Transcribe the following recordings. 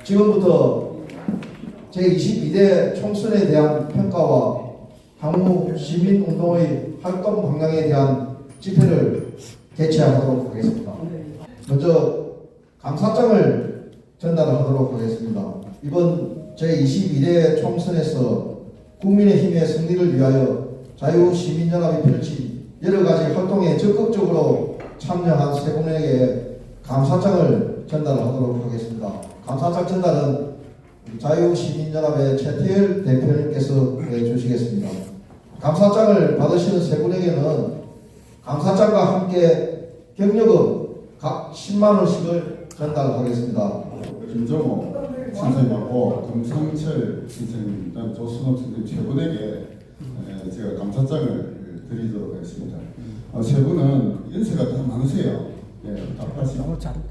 지금부터 제22대 총선에 대한 평가와 향후 시민운동의 활동 방향에 대한 집회를 개최하도록 하겠습니다. 먼저 감사장을 전달하도록 하겠습니다. 이번 제22대 총선에서 국민의힘의 승리를 위하여 자유시민연합이 펼친 여러가지 활동에 적극적으로 참여한 세 분에게 감사장을 전달하도록 하겠습니다. 감사장 전달은 자유시민연합의 최태열 대표님께서 해주시겠습니다. 감사장을 받으시는 세 분에게는 감사장과 함께 경력금 각 10만원씩을 전달하겠습니다. 김정호 선생님하고 금상철 선생님, 조순옥 선생님 세 분에게 제가 감사장을 드리도록 하겠습니다. 세 분은 연세가 다 많으세요. 답하시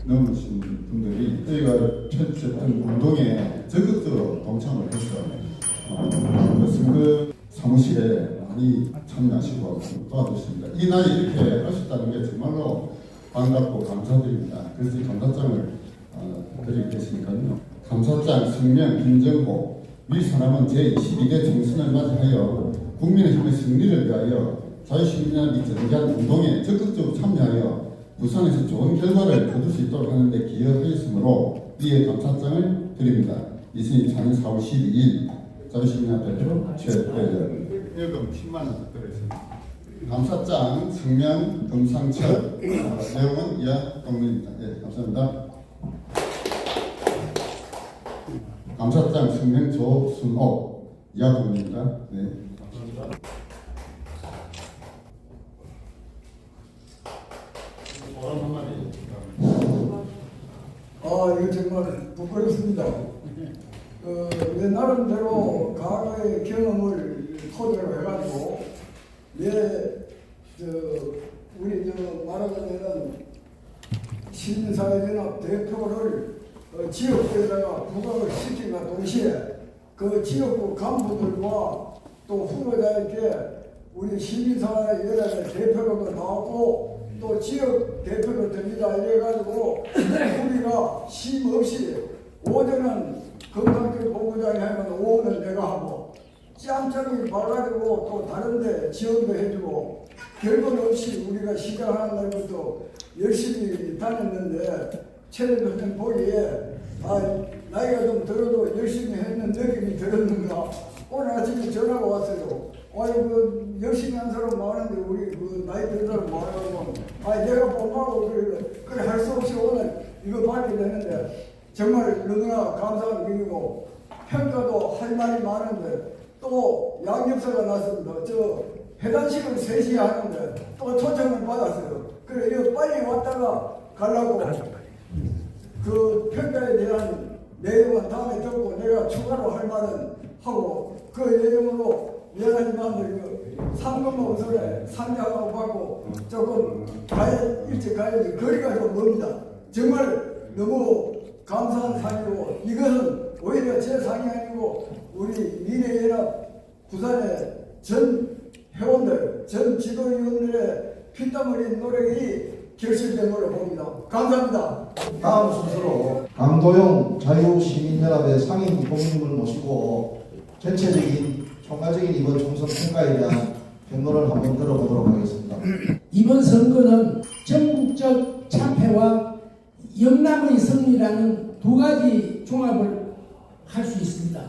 넘으신 분들이 저희가 펼쳤던 운동에 적극적으로 동참을 해서 선거 사무실에 많이 참여하시고 도와주십니다. 이 나이 이렇게 하셨다는 게 정말로 반갑고 감사드립니다. 그래서 감사장을 드리겠으니까요. 감사장 성명 김정호 위 사람은 제22대 총선을 맞이하여 국민의힘의 승리를 위하여 자유시민연합이 전개한 운동에 적극적으로 참여하여 부산에서 좋은 결과를 거둘 수 있도록 하는데 기여하였으므로 이에 감사장을 드립니다. 2024년 4월 12일 자유시민연합 대표 최태열. 예금 10만 원 들어있습니다. 감사장 성명 금상철, 내용은 이하 동문입니다. 감사합니다. 감사장 성명 조순옥, 이하 동문입니다. 감사합니다. 이거 정말 부끄럽습니다. 내 나름대로 과거의 경험을 토대로 해가지고 우리 말하자면은 시민사회연합 대표를 지역에다가 부각을 시킨과 동시에 그 지역구 간부들과 또 후보자에게 우리 시민사회연합의 대표로도 나오고 또 지역 대표로 됩니다. 이래가지고 우리가 쉼 없이 오전은 금강길 본부장이 하면 오후는 내가 하고 짬짬이 봐가지고 또 다른데 지원도 해주고 결과 없이 우리가 시작하는 날부터 열심히 다녔는데 최대표님 보기에 나이가 좀 들어도 열심히 했는 느낌이 들었는가. 오늘 아침에 전화가 왔어요. 열심히 한 사람 많은데 우리 나이 든 사람 많아서 내가 뽑아고 그래 할 수 없이 오늘 이거 받게 되는데 정말 너무나 감사한 일이고 평가도 할 말이 많은데 또 양력서가 났습니다. 저 회단식을 3시에 하는데 또 초청을 받았어요. 그래 이거 빨리 왔다가 가려고 그 평가에 대한 내용은 다음에 듣고 내가 추가로 할 말은 하고 그 예정으로 여러 가지 상금없으래 상장하고 받고 조금 일찍 가야지 거리가 좀 멉니다. 정말 너무 감사한 상이고 이것은 오히려 제 상이 아니고 우리 미래연합 부산의 전 회원들, 전 지도위원들의 피땀 흘린 노력이 결실된 걸로 봅니다. 감사합니다. 다음 순서로 강도영 자유시민연합의 상임 고문님을 모시고 전체적인 총괄적인 이번 총선 평가에 대한 평론을 한번 들어보도록 하겠습니다. 이번 선거는 전국적 참패와 영남의 승리라는 두 가지 종합을 할 수 있습니다.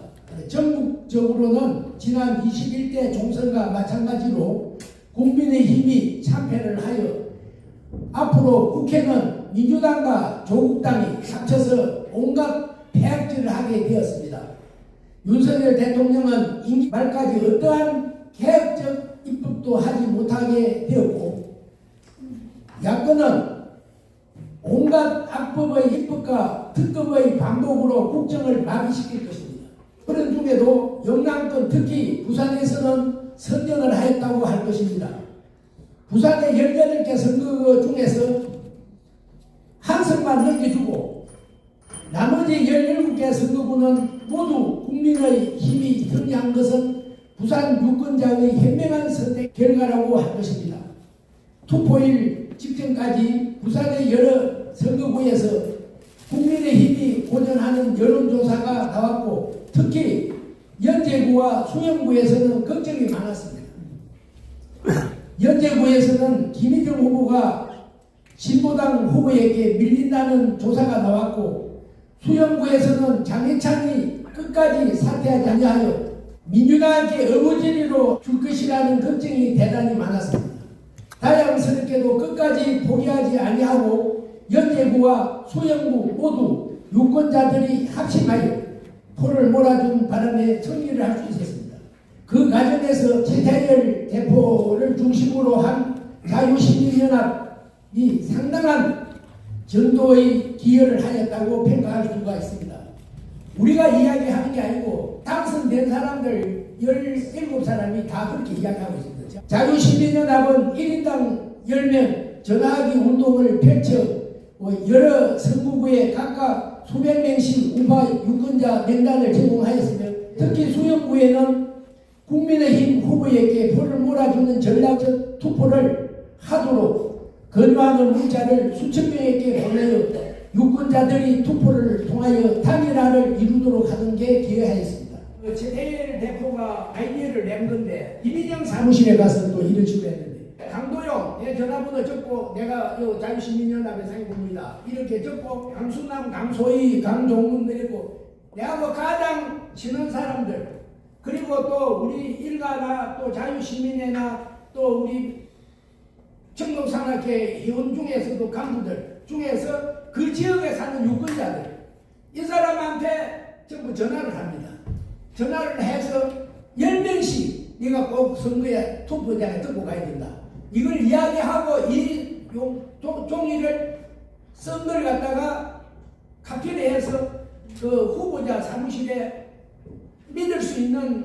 전국적으로는 지난 21대 총선과 마찬가지로 국민의힘이 참패를 하여 앞으로 국회는 민주당과 조국당이 합쳐서 온갖 폐악질을 하게 되었습니다. 윤석열 대통령은 임기 말까지 어떠한 개혁적 입법도 하지 못하게 되었고 야권은 온갖 악법의 입법과 특검의 반복으로 국정을 마비시킬 것입니다. 그런 중에도 영남권 특히 부산에서는 선전을 하였다고 할 것입니다. 부산의 18개 선거 중에서 한 선만 넘겨주고 나머지 17개 선거구는 모두 국민의 힘이 승리한 것은 부산 유권자의 현명한 선택 결과라고 할 것입니다. 투표일 직전까지 부산의 여러 선거구에서 국민의힘이 고전하는 여론조사가 나왔고 특히 연제구와 수영구에서는 걱정이 많았습니다. 연제구에서는 김희정 후보가 진보당 후보에게 밀린다는 조사가 나왔고 수영구에서는 장해찬이 끝까지 사퇴하지 아니하여 민주당에게 어부지리로 줄 것이라는 걱정이 대단히 많았습니다. 다양스럽게도 끝까지 포기하지 아니하고 연제구와 수영구 모두 유권자들이 합심하여 표를 몰아준 바람에 승리를 할 수 있었습니다. 그 과정에서 최태열 대표를 중심으로 한 자유시민연합이 상당한 정도의 기여를 하였다고 평가할 수가 있습니다. 우리가 이야기하는 게 아니고 당선된 사람들 17사람이 다 그렇게 이야기하고 있습니다. 자유시민연합은 1인당 10명 전화하기 운동을 펼쳐 여러 선거구에 각각 수백 명씩 우파 유권자 명단을 제공하였으며 특히 수영구에는 국민의힘 후보에게 표를 몰아주는 전략적 투표를 하도록 권유하는 문자를 수천 명에게 보내어 유권자들이 투표를 통하여 단일화를 이루도록 하는 게 기여하였습니다. 최태일 대표가 아이디어를 낸 건데 이민영 사무실에 가서 또 이런 식으로 했는데 강도영 내 전화번호 적고 내가 자유시민연합의 상임고문이다 이렇게 적고 강순남, 강소희, 강종문 그리고 내하고 가장 친한 사람들 그리고 또 우리 일가나 또 자유시민회나 또 우리 청록산악회 회원 중에서도 간부들 중에서 그 지역에 사는 유권자들 이 사람한테 전부 전화를 합니다. 전화를 해서 10명씩 네가 꼭 선거에 투표장에 듣고 가야 된다. 이걸 이야기하고 이 종이를 쓴 걸 갖다가 카피를 해서 그 후보자 사무실에 믿을 수 있는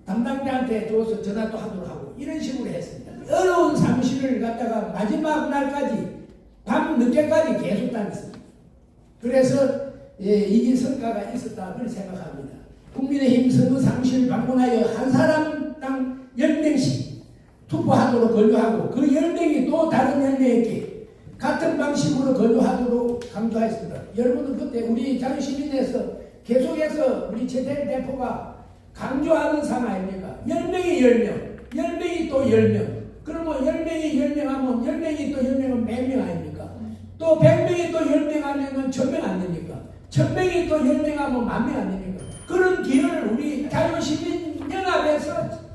담당자한테 줘서 전화도 하도록 하고 이런 식으로 했습니다. 어려운 사무실을 갖다가 마지막 날까지 밤 늦게까지 계속 다녔습니다. 그래서 이게 성과가 있었다 그렇게 생각합니다. 국민의힘 선거 사무실 방문하여 한 사람당 10명씩 투표하도록 권유하고 그 10명이 또 다른 10명에게 같은 방식으로 권유하도록 강조했습니다. 여러분은 그때 우리 자유시민에서 계속해서 우리 최태일 대표가 강조하는 상황 아닙니까? 10명이 10명, 10명이 또 10명. 그러면 10명이 10명 하면 10명이 또 10명은 100명 아닙니까? 또 100명이 또 10명 하면 1000명 안 됩니까? 1000명이 또 10명 하면 10,000명 안 됩니까? 그런 기회를 우리 자유시민연합에서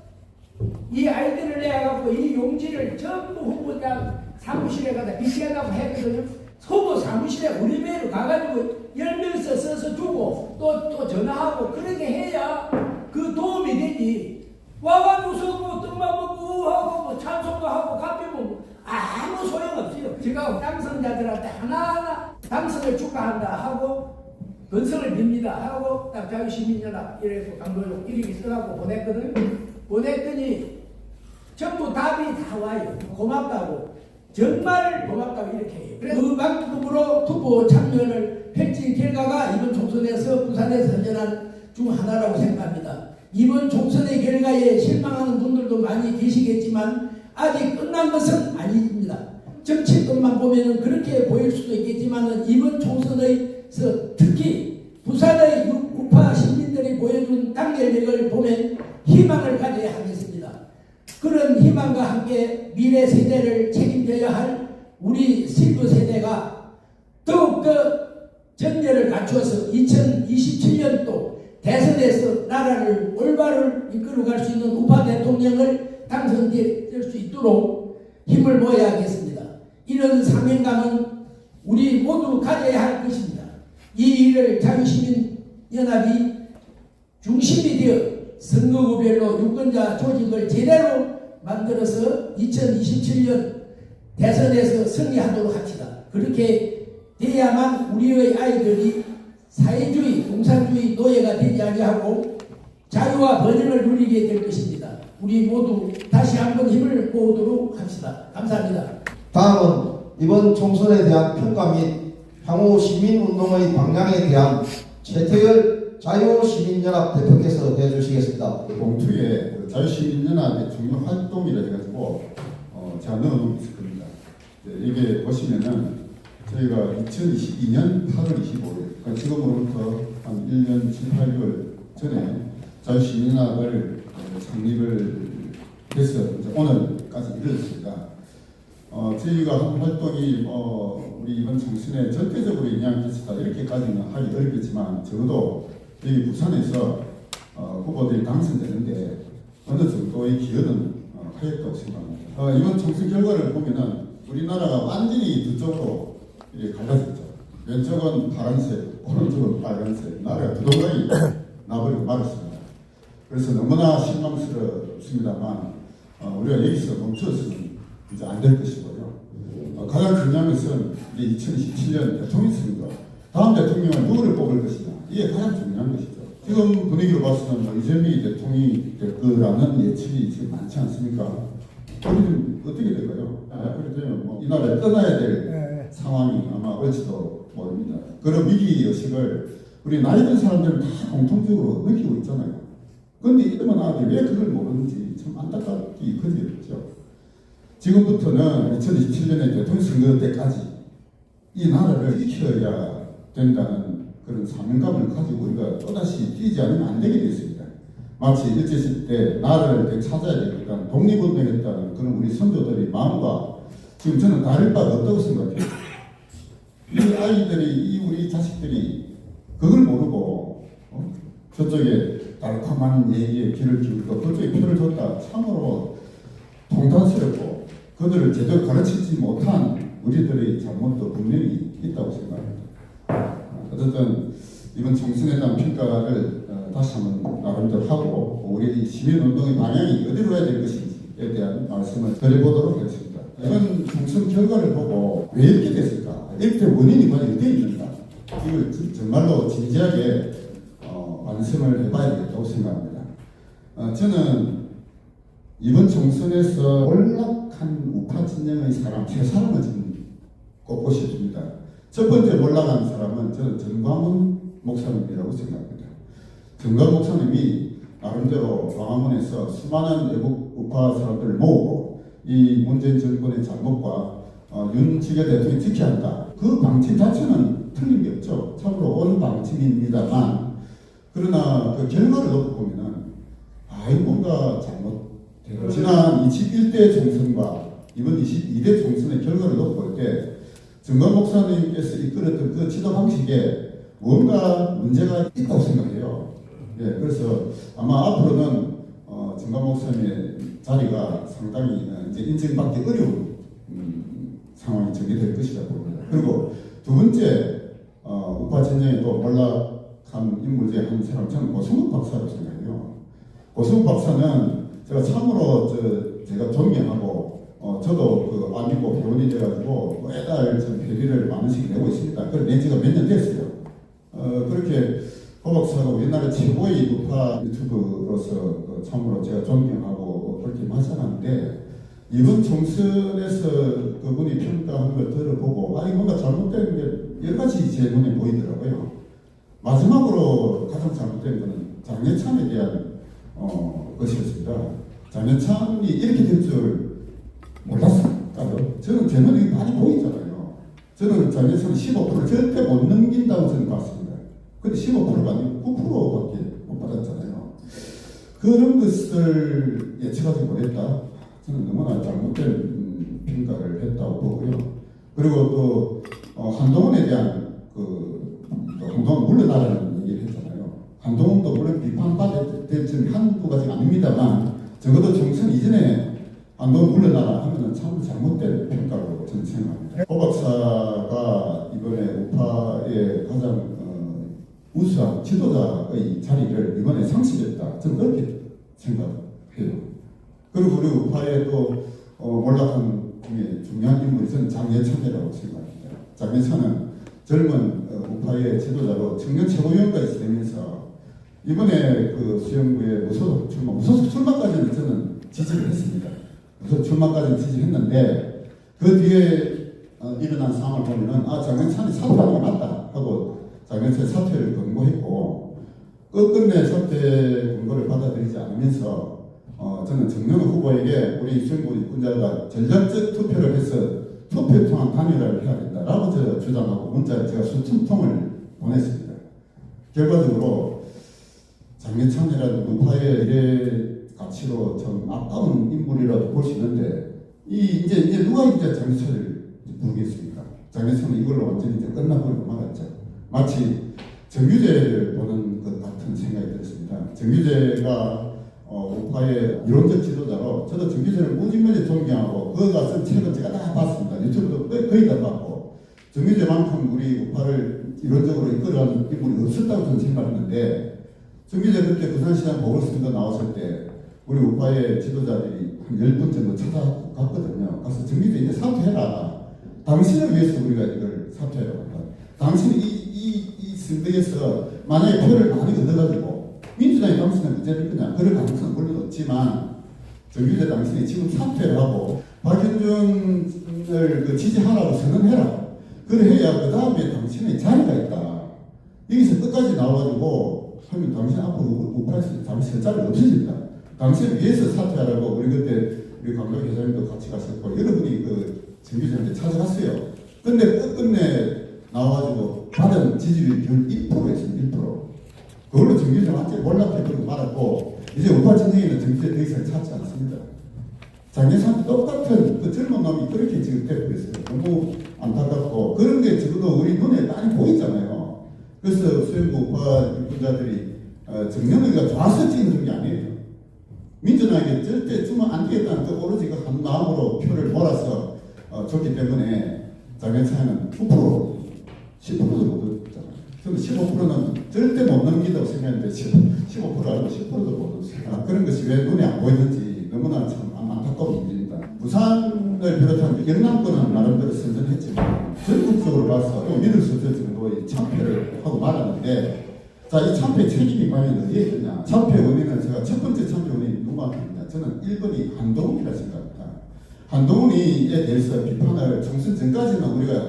이 아이디를 내가지고 이 용지를 전부 후보자 사무실에 가다 비치하다고 했거든요. 후보 사무실에 우리 매로 가가지고 10명 써서 주고 또 전화하고 그렇게 해야 그 도움이 되지. 와가지고서 뭐 떡만 먹고 하고 뭐 찬송도 하고 카페 먹고 아무 소용없어요. 제가 당선자들한테 하나하나 당선을 축하한다 하고 건성을 빕니다 하고 딱 자유시민연합 이래서 강도용 이렇게 써갖고 보냈더니 전부 답이 다 와요. 고맙다고. 정말 고맙다고 이렇게 해요. 그래서 그 방법으로 투표 참여를 펼친 결과가 이번 총선에서 부산에서 선전한 중 하나라고 생각합니다. 이번 총선의 결과에 실망하는 분들도 많이 계시겠지만 아직 끝난 것은 아닙니다. 정치권만 보면 그렇게 보일 수도 있겠지만 이번 총선에서 특히 부산의 우파 시민들이 보여준 단결력을 보면 희망을 가져야 하겠습니다. 그런 희망과 함께 미래 세대를 책임져야 할 우리 실부 세대가 더욱더 전열을 갖추어서 2027년도 대선에서 나라를 올바로 이끌어갈 수 있는 우파 대통령을 당선될 수 있도록 힘을 모아야 하겠습니다. 이런 사명감은 우리 모두 가져야 할 것입니다. 이 일을 자유시민연합이 중심이 되어 선거구별로 유권자 조직을 제대로 만들어서 2027년 대선에서 승리하도록 합시다. 그렇게 돼야만 우리의 아이들이 사회주의, 공산주의 노예가 되지 아니하고 자유와 번영을 누리게 될 것입니다. 우리 모두 다시 한번 힘을 모으도록 합시다. 감사합니다. 다음은 이번 총선에 대한 평가 및 향후 시민운동의 방향에 대한 최태열 자유시민연합 대표께서 해주시겠습니다. 봉투에 자유시민연합의 중요 활동이라 해가지고 제가 넣어놓은 있을 겁니다. 이게 보시면은 저희가 2022년 8월 25일, 그러니까 지금으로부터 한 1년 7, 8개월 전에 자유시민연합을 창립을 해서 이제 오늘까지 이르렀습니다. 저희가 한 활동이 우리 이번 총선에 전체적으로 영향을 끼쳤다 이렇게까지는 하기 어렵겠지만 적어도 여기 부산에서 후보들이 당선되는데 어느 정도의 기여는 하였다고 생각합니다. 이번 총선 결과를 보면은 우리나라가 완전히 두 쪽으로 이렇게 갈라졌죠. 왼쪽은 파란색, 오른쪽은 빨간색. 나라가 두 동강이 나버리고 말았습니다. 그래서 너무나 실망스럽습니다만 우리가 여기서 멈춰서는 이제 안 될 것이고요. 가장 중요한 것은 이제 2027년 대통령 선거, 다음 대통령은 누구를 뽑을 것이냐, 이게 가장 중요한 것이죠. 지금 분위기로 봐서는 이재명이 대통령이 될 거라는 예측이 지금 많지 않습니까? 우리는 어떻게 될까요? 그렇다면 뭐 이 나라에 떠나야 될 상황이 아마 올지도 모릅니다. 그런 위기 의식을 우리 나이 든 사람들은 다 공통적으로 느끼고 있잖아요. 그런데 이때만 아들이 왜 그걸 모르는지 참 안타깝기 그지없죠. 지금부터는 2027년에 대통령 선거 때까지 이 나라를 지켜야 된다는 그런 사명감을 가지고 우리가 또다시 뛰지 않으면 안 되게 됐습니다. 마치 일제시대 나라를 되찾아야 되니까 독립운동했다는 그런 우리 선조들의 마음과 지금 저는 다를 바가 없다고 생각해요. 이 아이들이, 이 우리 자식들이 그걸 모르고 저쪽에 달콤한 얘기에 귀를 기울이고 그쪽에 표를 줬다. 참으로 통탄스럽고 그들을 제대로 가르치지 못한 우리들의 잘못도 분명히 있다고 생각합니다. 어쨌든 이번 총선에 대한 평가를 다시 한번 나름대로 하고 우리 시민운동의 방향이 어디로 가야 될 것인지에 대한 말씀을 드려보도록 하겠습니다. 이번 총선 결과를 보고 왜 이렇게 됐을까? 이렇게 원인이 과연 어디에 있는가? 이걸 정말로 진지하게 반성을 해봐야 되겠다고 생각합니다. 저는 이번 총선에서 몰락한 우파 진영의 사람 세 사람을 좀 꼽고 싶습니다. 첫 번째 몰락한 사람은 저는 정광훈 목사님이라고 생각합니다. 정광훈 목사님이 나름대로 광화문에서 수많은 외국 우파 사람들을 모으고 이 문재인 정권의 잘못과 윤석열 대통령이 지켜야 한다. 그 방침 자체는 틀린 게 없죠. 참으로 옳은 방침입니다만 그러나 그 결과를 놓고 보면은 뭔가 잘못돼요. 지난 21대 총선과 이번 22대 총선의 결과를 놓고 볼 때 정광 목사님께서 이끌었던 그 지도 방식에 뭔가 문제가 있다고 생각해요. 그래서 아마 앞으로는 정광 목사님의 자리가 상당히 이제 인정받기 어려운 상황이 전개될 것이라고 봅니다. 그리고 두 번째 우파 진영에 또 몰락한 인물 중에 한 사람 저는 고승욱 박사라고 생각해요. 고승욱 박사는 제가 참으로 제가 존경하고 저도 그 안미고 회원이 돼가지고 매달 좀 회비를 만원씩 내고 있습니다. 그래 낸 지가 몇 년 됐어요. 그렇게 고 박사가 우리나라 최고의 우파 유튜브로서 참으로 제가 존경하고 그렇게 마찬가지인데 이번 총선에서 그분이 평가한 걸 들어보고 뭔가 잘못된 게 여러 가지 제 눈에 보이더라고요. 마지막으로 가장 잘못된 것은 장례찬에 대한 것이었습니다. 장례찬이 이렇게 될 줄 몰랐을까요? 저는 제 눈에 많이 보이잖아요. 저는 장례찬 15% 절대 못 넘긴다고 저는 봤습니다. 근데 15%가 아니고 9%밖에 못 받았잖아요. 그런 것을 예측하지 못했다. 저는 너무나 잘못된 평가를 했다고 보고요. 그리고 또 한동훈에 대한 한동훈 물러나라는 얘기를 했잖아요. 한동훈도 물론 비판받을 점이 한두 가지가 아닙니다만 적어도 총선 이전에 한동훈 물러나라 하면은 참 잘못된 평가로 저는 생각합니다. 고 박사가 이번에 우파의 가장 우수한 지도자의 자리를 이번에 상실했다. 저는 그렇게 생각해요. 그리고 우리 우파의 또 몰락한 중에 중요한 인물이 저는 장예찬이라고 생각합니다. 장예찬은 젊은 우파의 지도자로 청년 최고위원까지 되면서 이번에 그 수영부에 무소속 출마까지는 저는 지지를 했습니다. 무소속 출마까지는 지지했는데 그 뒤에 일어난 상황을 보면은 장예찬이 사퇴하는 게 맞다 하고 장례찬 사퇴를 권고했고 끝끝내 사퇴 권고를 받아들이지 않으면서 저는 정명훈 후보에게 우리 수영부 유권자가 전략적 투표를 해서 투표에 통한 단일화를 해야 된다라고 제가 주장하고 문자를 제가 수천 통을 보냈습니다. 결과적으로 장례찬이라는 우파의 일의 가치로 좀 아까운 인물이라도 볼 수 있는데 이제 누가 이제 장례찬을 부르겠습니까? 장례찬은 이걸로 완전히 이제 끝나버리고 말았죠. 마치 정규제를 보는 것 같은 생각이 들었습니다. 정규제가 우파의 이론적 지도자로 저도 정규제를 무지무지 존경하고 그가 쓴 책은 제가 다 봤습니다. 유튜브도 거의 다 봤고 정규제만큼 우리 우파를 이론적으로 이끌어가는 인물이 없었다고 저는 생각했는데 정규제 그때 부산시장 보궐선거 나왔을 때 우리 우파의 지도자들이 한 10분 정도 찾아갔거든요. 가서 정규제 이제 사퇴해라. 당신을 위해서 우리가 이걸 사퇴하라고 한다. 당신이 이 선거에서 만약에 표를 많이 얻어가지고 민주당이 당신을 문제될 거냐 그럴 가능성은 물론 없지만 정규제 당신이 지금 사퇴를 하고 박영준을 지지하라고 선언해라. 그래 해야 그 다음에 당신의 자리가 있다. 여기서 끝까지 나와가지고 하면 당신 앞으로 우파에서 당신의 자리가 없어진다. 당신을 위해서 사퇴하라고 우리 그때 우리 감독 회장님도 같이 가셨고 여러분이 그 정규제한테 찾아갔어요. 근데 끝끝내 나와가지고 받은 지지율이 겨우 1%였습니다. 1%. 그걸로 정규제 완전히 몰락해버리고 말았고 이제 우파 진영에는 정규제 더 이상 찾지 않습니다. 장례상 똑같은 그 젊은 놈이 그렇게 지금 돼버렸어요. 너무 안타깝고 그런 게 적어도 우리 눈에 많이 보이잖아요. 그래서 수행구 우파 유권자들이 정년회가 좋아서 찍는 게 아니에요. 민주당에게 절대 주면 안 되겠다는 그 오로지 그 한 마음으로 표를 몰아서 줬기 때문에 장례차는 9%, 10%도 못 얻었잖아요. 근데 15%는 절대 못 넘긴다고 생각했는데 15% 아니고 10%도 못 얻었어요. 그런 것이 왜 눈에 안 보이는지 너무나 참 안타까운 일입니다. 부산을 비롯한 영남권은 나름대로 선전했지만 전국적으로 봐서 또 믿을 수 없을 정도의 참패를 하고 말았는데 자, 이 참패 책임이 과연 어디에 있느냐? 참패 원인은 제가 첫 번째 참패 원인이 누구한테 있냐? 저는 1번이 한동훈이라 생각합니다. 한동훈이에 대해서 비판을 총선 전까지는 우리가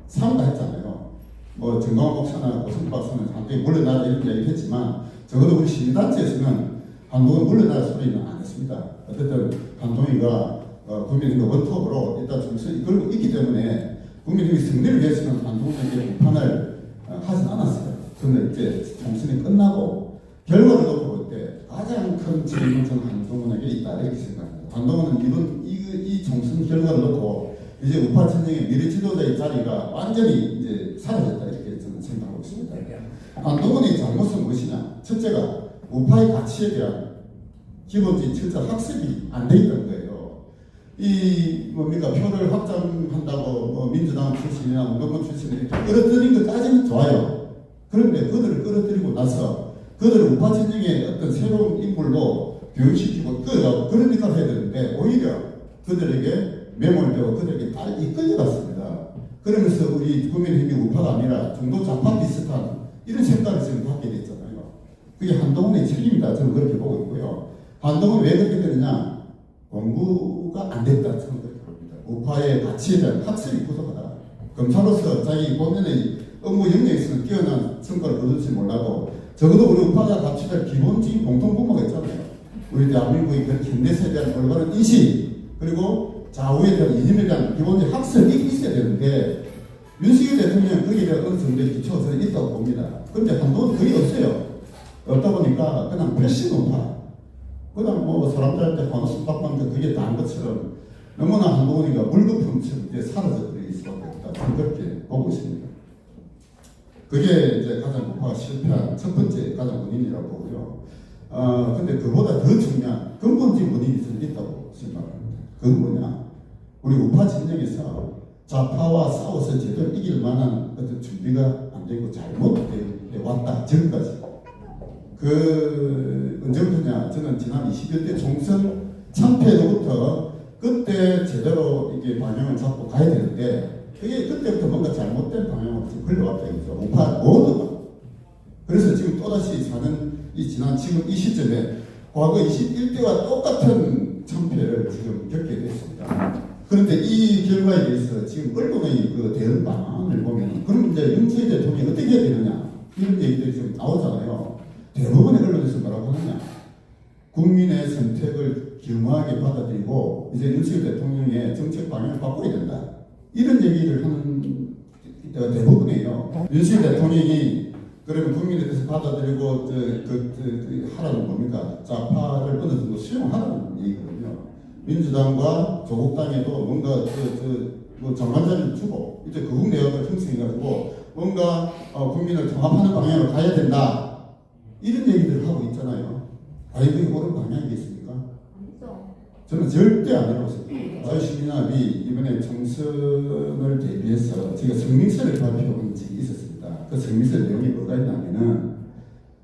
삼가했잖아요. 뭐 정광훈 목사나 고승 박사는 한동훈이 물러나라 이런 이야기를 했지만 적어도 우리 시민단체에서는 한동훈 물러나라 소리는 안 했습니다. 어쨌든 한동훈이가 국민의힘 원톱으로 일단 총선 이끌고 있기 때문에 국민의힘 승리를 위해서는 한동훈에게 비판을 하진 않았어요. 그런데 이제 총선이 끝나고 결과를 놓고 볼 때 가장 큰 책임은 저는 한동훈에게 있다 이렇게 생각합니다. 한동훈은 이 총선 결과를 놓고 이제 우파 진영의 미래 지도자의 자리가 완전히 이제 사라졌다 이렇게 저는 생각하고 있습니다. 한동훈의 잘못은 무엇이냐? 첫째가 우파의 가치에 대한 기본적인 철저 학습이 안 돼 있던 거예요. 이 뭡니까 표를 확장한다고 뭐 민주당 출신이나 운동권 출신이 끌어들인 것까지는 좋아요. 그런데 그들을 끌어들이고 나서 그들을 우파 진영의 어떤 새로운 인물로 교육시키고 끌어가고 그런 역할을 해야 되는데 오히려 그들에게 매몰되고 그들에게 딱 이끌려갔습니다. 그러면서 우리 국민의힘이 우파가 아니라 중도 좌파 비슷한 이런 색깔을 지금 갖게 됐잖아요. 그게 한동훈의 책임이다. 저는 그렇게 보고 있고요. 한동훈이 왜 그렇게 되느냐? 공부가 안 됐다. 저는 그렇게 봅니다. 우파의 가치에 대한 학습이 부족하다. 검사로서 자기 본연의 업무 영역에서는 뛰어난 성과를 거둘지 몰라도 적어도 우리 우파가 갖추될 기본적인 공통분모가 있잖아요. 우리 대한민국의 그 현대사에 대한 올바른 인식 그리고 좌우에 대한 이념에 대한 기본적인 학습이 있어야 되는데 윤석열 대통령은 거기에 대한 어느 정도의 기초가 저는 있다고 봅니다. 그런데 한동훈은 그게 없어요. 없다 보니까 그냥 패시브 우파 그냥 뭐 사람들한테 환호성 받는 그게 다한 것처럼 너무나 한동훈이가 물거품처럼 이제 사라져버릴 수밖에 없다. 저는 그렇게 보고 있습니다. 그게 이제 가장 우파가 실패한 첫 번째 가장 원인이라고 보고요. 근데 그보다 더 중요한 근본적인 원인이 저는 있다고 생각합니다. 그건 뭐냐? 우리 우파 진영에서 좌파와 싸워서 제대로 이길 만한 어떤 준비가 안 되고 잘못되어 왔다. 지금까지. 언제부터냐? 저는 지난 21대 총선 참패로부터 그때 제대로 이게 방향을 잡고 가야 되는데 그게 그때부터 뭔가 잘못된 방향으로 좀 흘러왔다 이거죠. 우파 모두가. 그래서 지금 또다시 사는 지금 이 시점에 과거 21대와 똑같은 참패를 지금 겪게 됐습니다. 그런데 이 결과에 대해서 지금 언론의 그 대응 방안을 보면 그럼 이제 윤석열 대통령이 어떻게 해야 되느냐 이런 얘기들이 지금 나오잖아요. 대부분의 언론에서 뭐라고 하느냐? 국민의 선택을 겸허하게 받아들이고 이제 윤석열 대통령의 정책 방향을 바꿔야 된다. 이런 얘기를 하는 때가 대부분이에요. 윤석열 대통령이 그러면 국민들께서 받아들이고 하라는 뭡니까? 좌파를 어느 정도 수용하라는 얘기거든요. 민주당과 조국당에도 뭔가 뭐 정관자를 주고 이제 거국 내역을 형성해가지고 뭔가 국민을 통합하는 방향으로 가야 된다. 이런 얘기들을 하고 있잖아요. 과연 그게 옳은 방향이겠습니까? 저는 절대 아니라고 생각합니다. 자유시민연합이 이번에 총선을 대비해서 제가 성명서를 발표한 적이 있었습니다. 그 성명서 내용이 뭐가 있냐면은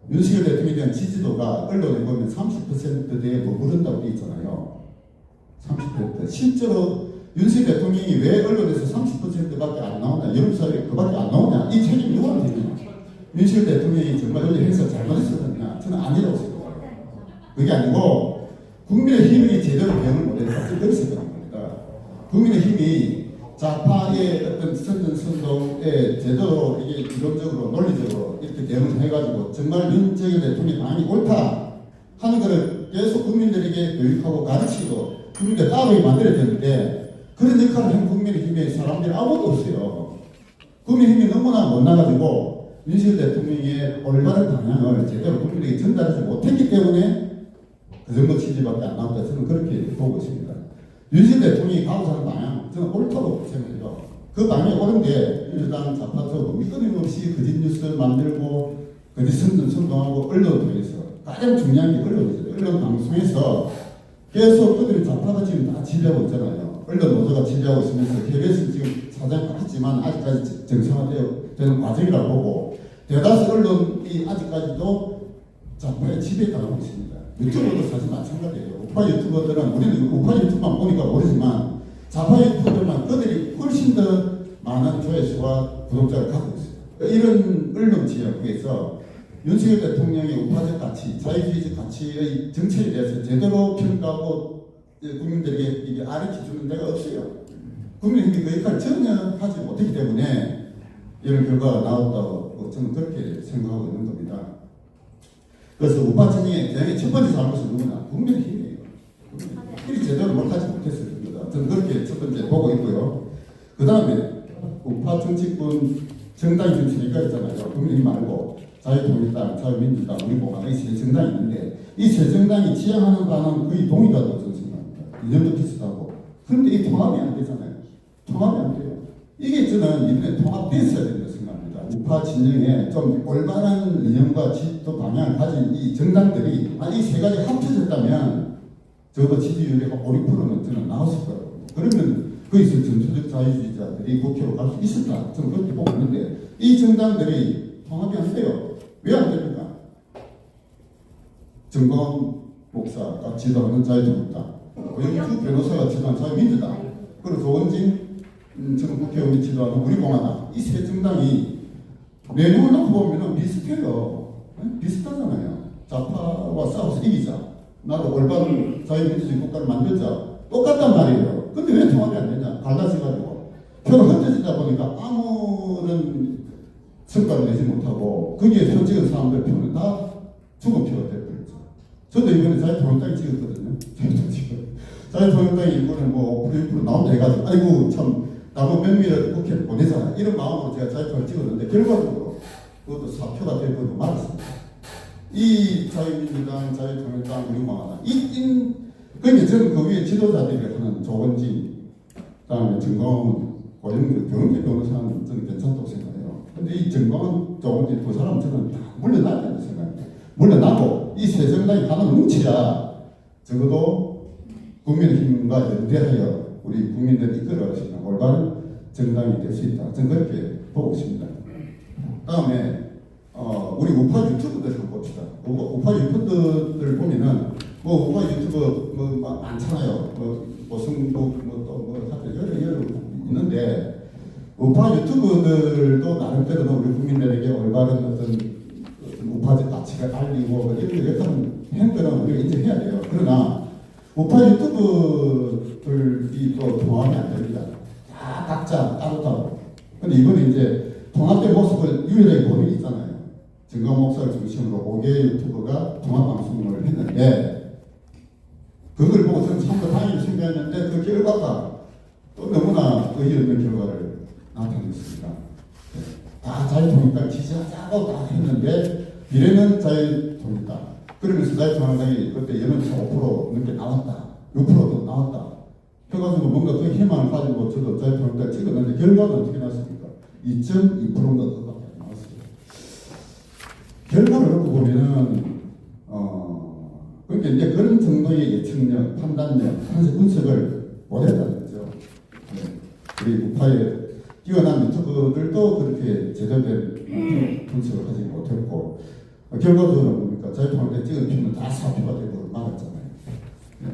윤석열 대통령에 대한 지지도가 언론에 보면 30%대에 머무른다고 되어 있잖아요. 30%. 실제로 윤석열 대통령이 왜 언론에서 30%밖에 안 나오냐, 여론조사에 그밖에 안 나오냐, 이 책임이 누구한테 있느냐? 윤석열 대통령이 정말 연락해서 잘못했었느냐? 저는 아니라고 생각해요. 그게 아니고 국민의힘이 제대로 대응을 못했다. 그렇게 생각합니다. 국민의힘이 좌파의 어떤 선전선동에 제대로 이게 이론적으로 논리적으로 이렇게 대응을 해가지고 정말 윤석열 대통령의 방향이 옳다 하는 것을 계속 국민들에게 교육하고 가르치고 국민들 따르게 만들어야 되는데 그런 역할을 한 국민의힘의 사람들이 아무도 없어요. 국민의힘이 너무나 못나가지고 윤석열 대통령의 올바른 방향을 제대로 국민에게 전달하지 못했기 때문에 그 정도 지지밖에 안 나왔다. 저는 그렇게 보고 있습니다. 윤석열 대통령이 가고자 하는 방향, 저는 옳다고 생각해요. 그 방향이 옳은데, 민주당 좌파 쪽은 끊임없이 거짓 뉴스 만들고, 거짓 선동하고, 언론을 통해서, 가장 중요한 게 언론이죠. 언론 방송에서 계속 그들이 좌파가 지금 다 지배하고 있잖아요. 언론 노조가 지배하고 있으면서, KBS 지금 사장이 바뀌었지만, 아직까지 정상화되는 과정이라고 보고, 대다수 언론이 아직까지도 좌파의 지배에 당하고 있습니다. 유튜버도 사실 마찬가지예요. 우파 유튜버들은 우리는 우파 유튜브만 보니까 모르지만 좌파 유튜버들만 그들이 훨씬 더 많은 조회수와 구독자를 갖고 있어요. 이런 언론 지역에서 윤석열 대통령의 우파적 가치, 자유주의적 가치의 정책에 대해서 제대로 평가하고 국민들에게 이게 가르쳐주는 데가 없어요. 국민들이 그 역할을 전혀 하지 못했기 때문에 이런 결과가 나왔다고 저는 그렇게 생각하고 있는 겁니다. 그래서 우파 진영의 대응의 첫 번째 잘못은 누구나 국민의힘이에요. 국민의힘이 제대로 못하지 못했을 겁니다. 저는 그렇게 첫 번째 보고 있고요. 그 다음에 우파 정치권 정당이 좀 세개가 있잖아요. 국민의힘 말고 자유통일당, 자유민주당, 우리공화당 이 세 정당이 있는데 이 세 정당이 지향하는 바는 거의 동일하다고 저는 생각합니다. 이념도 비슷하고. 그런데 이 통합이 안 되잖아요. 통합이 안 돼요. 이게 저는 이번에 통합됐어야 된다고 생각합니다. 우파 진영에 좀 올바른 이념과 지도 방향을 가진 이 정당들이 이 세 가지 합쳐졌다면 적어도 지지율이 5~6%는 저는 나왔을 거라고. 그러면 거기서 전투적 자유주의자들이 국회로 갈 수 있었다. 저는 그렇게 보고 있는데 이 정당들이 통합이 안 돼요. 왜 안 됩니까? 정광훈 목사가 지도하는 자유통일당, 고영주 변호사가 지도하는 자유민주당, 그리고 조원진 전 국회의원이 지도하는 우리공화당 이 세 정당이 내용을 놓고 보면 비슷해요. 비슷하잖아요. 좌파와 싸워서 이기자. 나도 올바른 자유민주주의 국가를 만들자. 똑같단 말이에요. 근데 왜 통합이 안 되냐? 갈라져가지고. 표가 흩어지다 보니까 아무런 성과를 내지 못하고 거기에 표 찍은 사람들 표는 다 죽은 표가 되어버렸죠. 저도 이번에 자유통일당이 찍었거든요. 자유통일당이 이번에 뭐 5% 나온다 해가지고 아이고 참 남은 면밀을 국회에 보내자 이런 마음으로 제가 자유통일을 찍었는데 결과적으로 그것도 사표가 되고 말았습니다. 이 자유민주당, 자유통일당, 우리공화당 그러니까 저는 그 위에 지도자들이 하는 조원진, 그다음에 정광훈, 고영주, 변호사 변호사는 저는 괜찮다고 생각해요. 근데 이 정광훈, 조원진 두 사람은 저는 다 물러나야 된다고 생각합니다. 물러나고 이 세 정당이 하나는 뭉치야 적어도 국민의힘과 연대하여 우리 국민들이 이끌어가시는 올바른 정당이 될 수 있다. 저는 그렇게 보고 있습니다. 다음에 우리 우파 유튜브들 한번 봅시다. 우파 유튜브들 보면은 우파 유튜브 많잖아요. 보승국 여러 있는데 우파 유튜브들도 나름대로 우리 국민들에게 올바른 어떤 우파적 가치를 알리고 이런 행동은 우리가 인정해야 돼요. 그러나 우파 유튜브들이 또 통합이 안 됩니다. 다 각자 따로따로. 근데 이번에 이제 통합된 모습을 유일하게 보는 게 있잖아요. 정강 목사를 중심으로 5개 유튜버가 통합방송을 했는데 그걸 보고 저는 참고 다행히 생각했는데 그 결과가 또 너무나 의의 없는 결과를 나타냈습니다. 다 자유통일당 지지하자고 다 했는데 미래는 자유통일당. 그러면서 자유통일당이 그때 여론차 5% 넘게 나왔다. 6%도 나왔다. 해가지고 뭔가 그 희망을 가지고 저도 자유통일당 찍었는데 결과는 어떻게 났습니까? 2.2%인가 그거밖에 안 나왔어요. 결과를 놓고 보면은 그러니까 이제 그런 정도의 예측력, 판단력, 판세 분석을 못했다는 거죠. 네. 우리 우파의 뛰어난 유튜버들도 그렇게 제대로 된 분석을 하지 못했고 결과적으로 뭡니까? 자유통일당 찍은 표는 다 사표가 되고 말았잖아요. 네.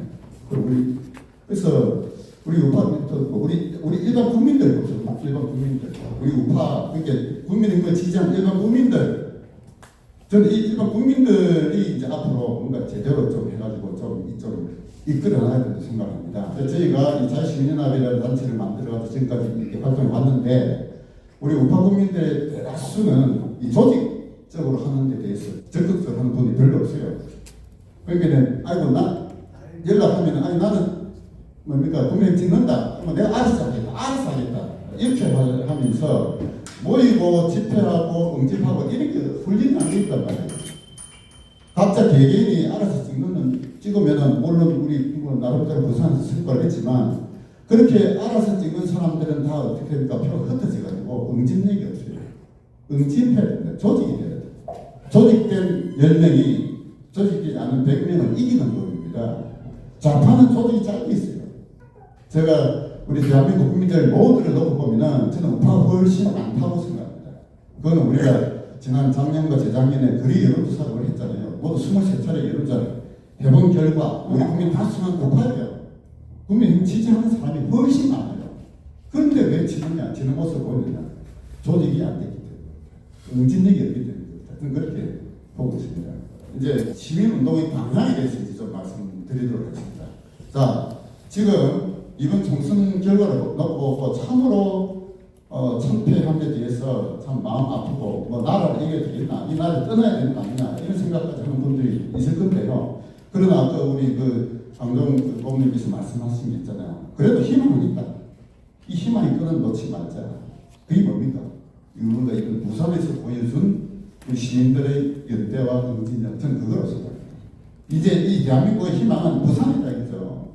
그래서 우리 우파 우리 일반 국민들 보죠. 일반 국민들 우리 우파 그러니까 국민의힘을 지지한 일반 국민들 저는 이 일반 국민들이 이제 앞으로 뭔가 제대로 좀 해가지고 좀 이끌어나야 된다고 생각합니다. 저희가 이 자유시민연합이라는 단체를 만들어가지고 지금까지 이렇게 활동해 왔는데 우리 우파 국민들의 대다수는 이 조직적으로 하는 데 대해서 적극적으로 하는 분이 별로 없어요. 그러니까 아이고 나 연락하면 아니 나는 뭡니까 국민의힘 찍는다. 그러면 내가 알아서 하겠다. 이렇게 하면서 모이고 집회하고 응집하고 이런 게 훈련이 안 돼 있단 말이에요. 각자 개개인이 알아서 찍으면은 물론 우리 뭐 나름대로 부산에서 성과를 했지만 그렇게 알아서 찍은 사람들은 다 어떻게 됩니까? 표가 흩어져가지고 응집력이 없어요. 응집해야 된다. 조직이 돼야 돼. 조직된 10명이 조직되지 않은 100명을 이기는 법입니다. 좌파는 조직이 짧게 있어요. 제가 우리 대한민국 국민들 모두를 놓고 보면은 저는 우파가 훨씬 많다고 생각합니다. 그거는 우리가 지난 작년과 재작년에 거리 여론조사를 했잖아요. 모두 23차례 여론조사를 해본 결과 우리 국민 다수는 우파예요. 국민의힘 지지하는 사람이 훨씬 많아요. 그런데 왜 지느냐? 지는 모습을 보느냐? 조직이 안 되기 때문에 응집력이 없기 때문에 저는 그렇게 보고 있습니다. 이제 시민운동의 방향에 대해서 이제 좀 말씀드리도록 하겠습니다. 자, 지금 이번 총선 결과를 놓고 보고 참으로 참패한 데 대해서 참 마음 아프고 뭐 나라를 이겨야 되겠나 이 나라를 떠나야 되는 거 아니냐 이런 생각까지 하는 분들이 있을 건데요. 그러나 아까 우리 강동 부모님께서 말씀하신 게 있잖아요. 그래도 희망은 있다. 이 희망의 끈은 놓지 말자. 그게 뭡니까? 우리가 이번 부산에서 보여준 시민들의 연대와 응진력 저는 그거로 생각합니다. 이제 이 대한민국의 희망은 부산이다 이거죠.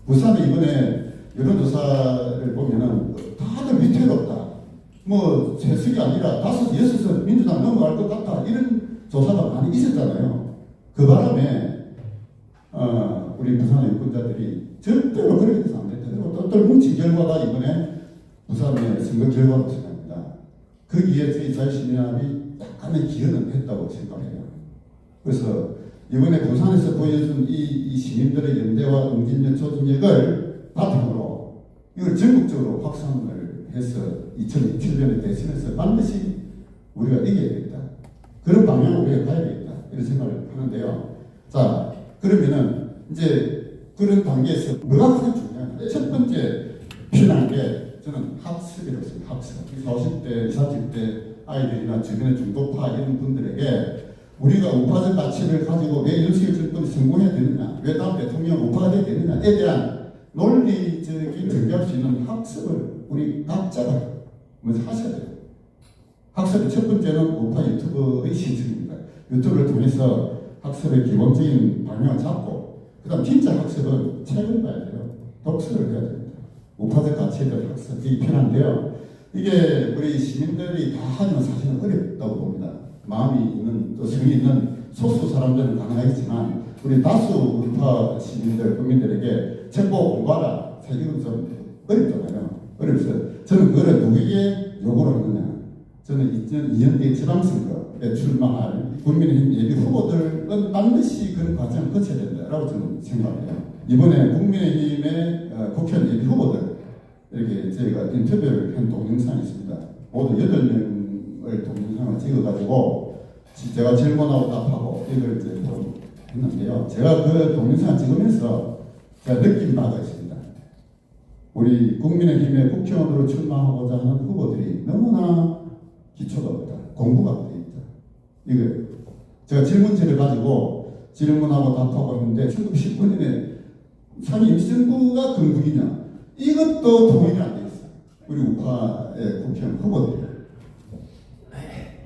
부산에 이번에 여론조사를 보면은 다들 위태롭다. 뭐 세석이 아니라 5, 6석 민주당 넘어갈 것 같다. 이런 조사가 많이 있었잖아요. 그 바람에 우리 부산의 유권자들이 절대로 그렇게 해서 안 된다. 어떤 뭉친 결과가 이번에 부산의 선거 결과로 생각합니다. 거기에 저희 자유시민연합이 약간의 기여는 했다고 생각해요. 그래서 이번에 부산에서 보여준 이 시민들의 연대와 응집력, 조직력을 바탕으로 이걸 전국적으로 확산을 해서 2027년에 대선에서 반드시 우리가 이겨야겠다. 그런 방향으로 우리가 가야 되겠다. 이런 생각을 하는데요. 자, 그러면은 이제 그런 단계에서 뭐가 가장 중요하냐. 첫 번째 필요한 게 저는 학습이라고 생각합니다. 학습. 40대, 40대 아이들이나 주변의 중도파 이런 분들에게 우리가 우파적 가치를 가지고 왜 윤석열 정권이 성공해야 되느냐, 왜 다음 대통령 우파가 돼야 되느냐에 대한 논리적인 정비할 수 있는 학습을 우리 각자가 먼저 하셔야 돼요. 학습의 첫 번째는 우파 유튜버의 신청입니다. 유튜브를 통해서 학습의 기본적인 방향을 잡고 그 다음 진짜 학습은 책을 봐야 돼요. 독서를 해야 됩니다. 우파적 가치에 대한 학습이 필요한데요. 이게 우리 시민들이 다 하지만 사실은 어렵다고 봅니다. 마음이 있는 또 성이 있는 소수 사람들은 가능하겠지만 우리 다수 우파 시민들 국민들에게 책 보고 공부하라 사실 이건 좀 어렵잖아요. 어렵서 저는 그거를 누구에게 요구를 하느냐. 저는 2년 뒤에 지방선거에 출마할 국민의힘 예비 후보들은 반드시 그런 과정을 거쳐야 된다라고 저는 생각해요. 이번에 국민의힘의 국회의원 예비 후보들 이렇게 저희가 인터뷰를 한 동영상이 있습니다. 모두 8명을 동영상을 찍어가지고 제가 질문하고 답하고 이걸 이제 좀 했는데요. 제가 그 동영상을 찍으면서 제가 느낀 바가 있습니다. 우리 국민의힘의 국회의원으로 출마하고자 하는 후보들이 너무나 기초가 없다. 공부가 안 돼 있다. 이거 제가 질문지를 가지고 질문하고 답하고 했는데 1919년에 상임 임시정부가 건국이냐 이것도 통일이 안 돼 있어요. 우리 우파의 국회의원 후보들이.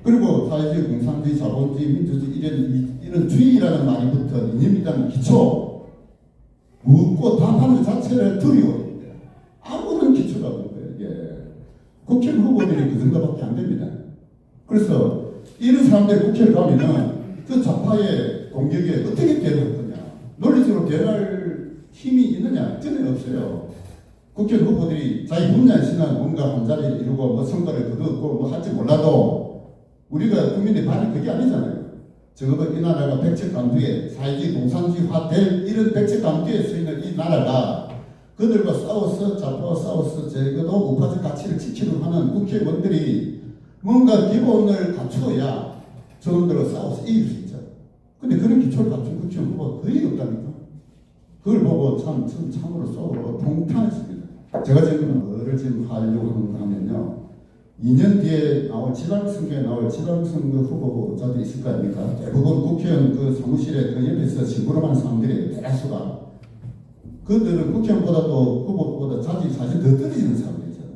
그리고 사회주의, 공산주의, 자본주의, 민주주의 이런 주의라는 말이 붙은 이념이라는 기초 묻고 답하는 것 자체를 두려워합니다. 아무런 기초가 없는 거예요. 이게 국회의원 후보들이 그 정도밖에 안 됩니다. 그래서 이런 사람들이 국회를 가면은 그 좌파의 공격에 어떻게 대응할 거냐, 논리적으로 대응할 힘이 있느냐, 전혀 없어요. 국회의원 후보들이 자기 분야에 신한 뭔가 한 자리를 이루고 뭐 선거를 거두었고 뭐 할지 몰라도 우리가 국민의 반이 그게 아니잖아요. 적어도 이 나라가 백척강두에 사회주의 공산주의화 될 이런 백척강두에 서 있는 이 나라가 그들과 싸워서 좌파와 싸워서 적어도 우파적 가치를 지키려고 하는 국회의원들이 뭔가 기본을 갖추어야 저놈들과 싸워서 이길 수 있죠. 근데 그런 기초를 갖춘 국회의원 후보가 거의 없다니까. 그걸 보고 참으로써 통탄했습니다. 제가 지금 뭐를 지금 하려고 하면요, 2년 뒤에 나올 지방선거에 나올 지방선거 후보자들이 있을 거 아닙니까? 대부분 국회의원 그 사무실에 그 옆에서 심부름하는 사람들이 대다수가, 그들은 국회의원보다도 후보보다 자질 사실 더 떨어지는 사람들이잖아요.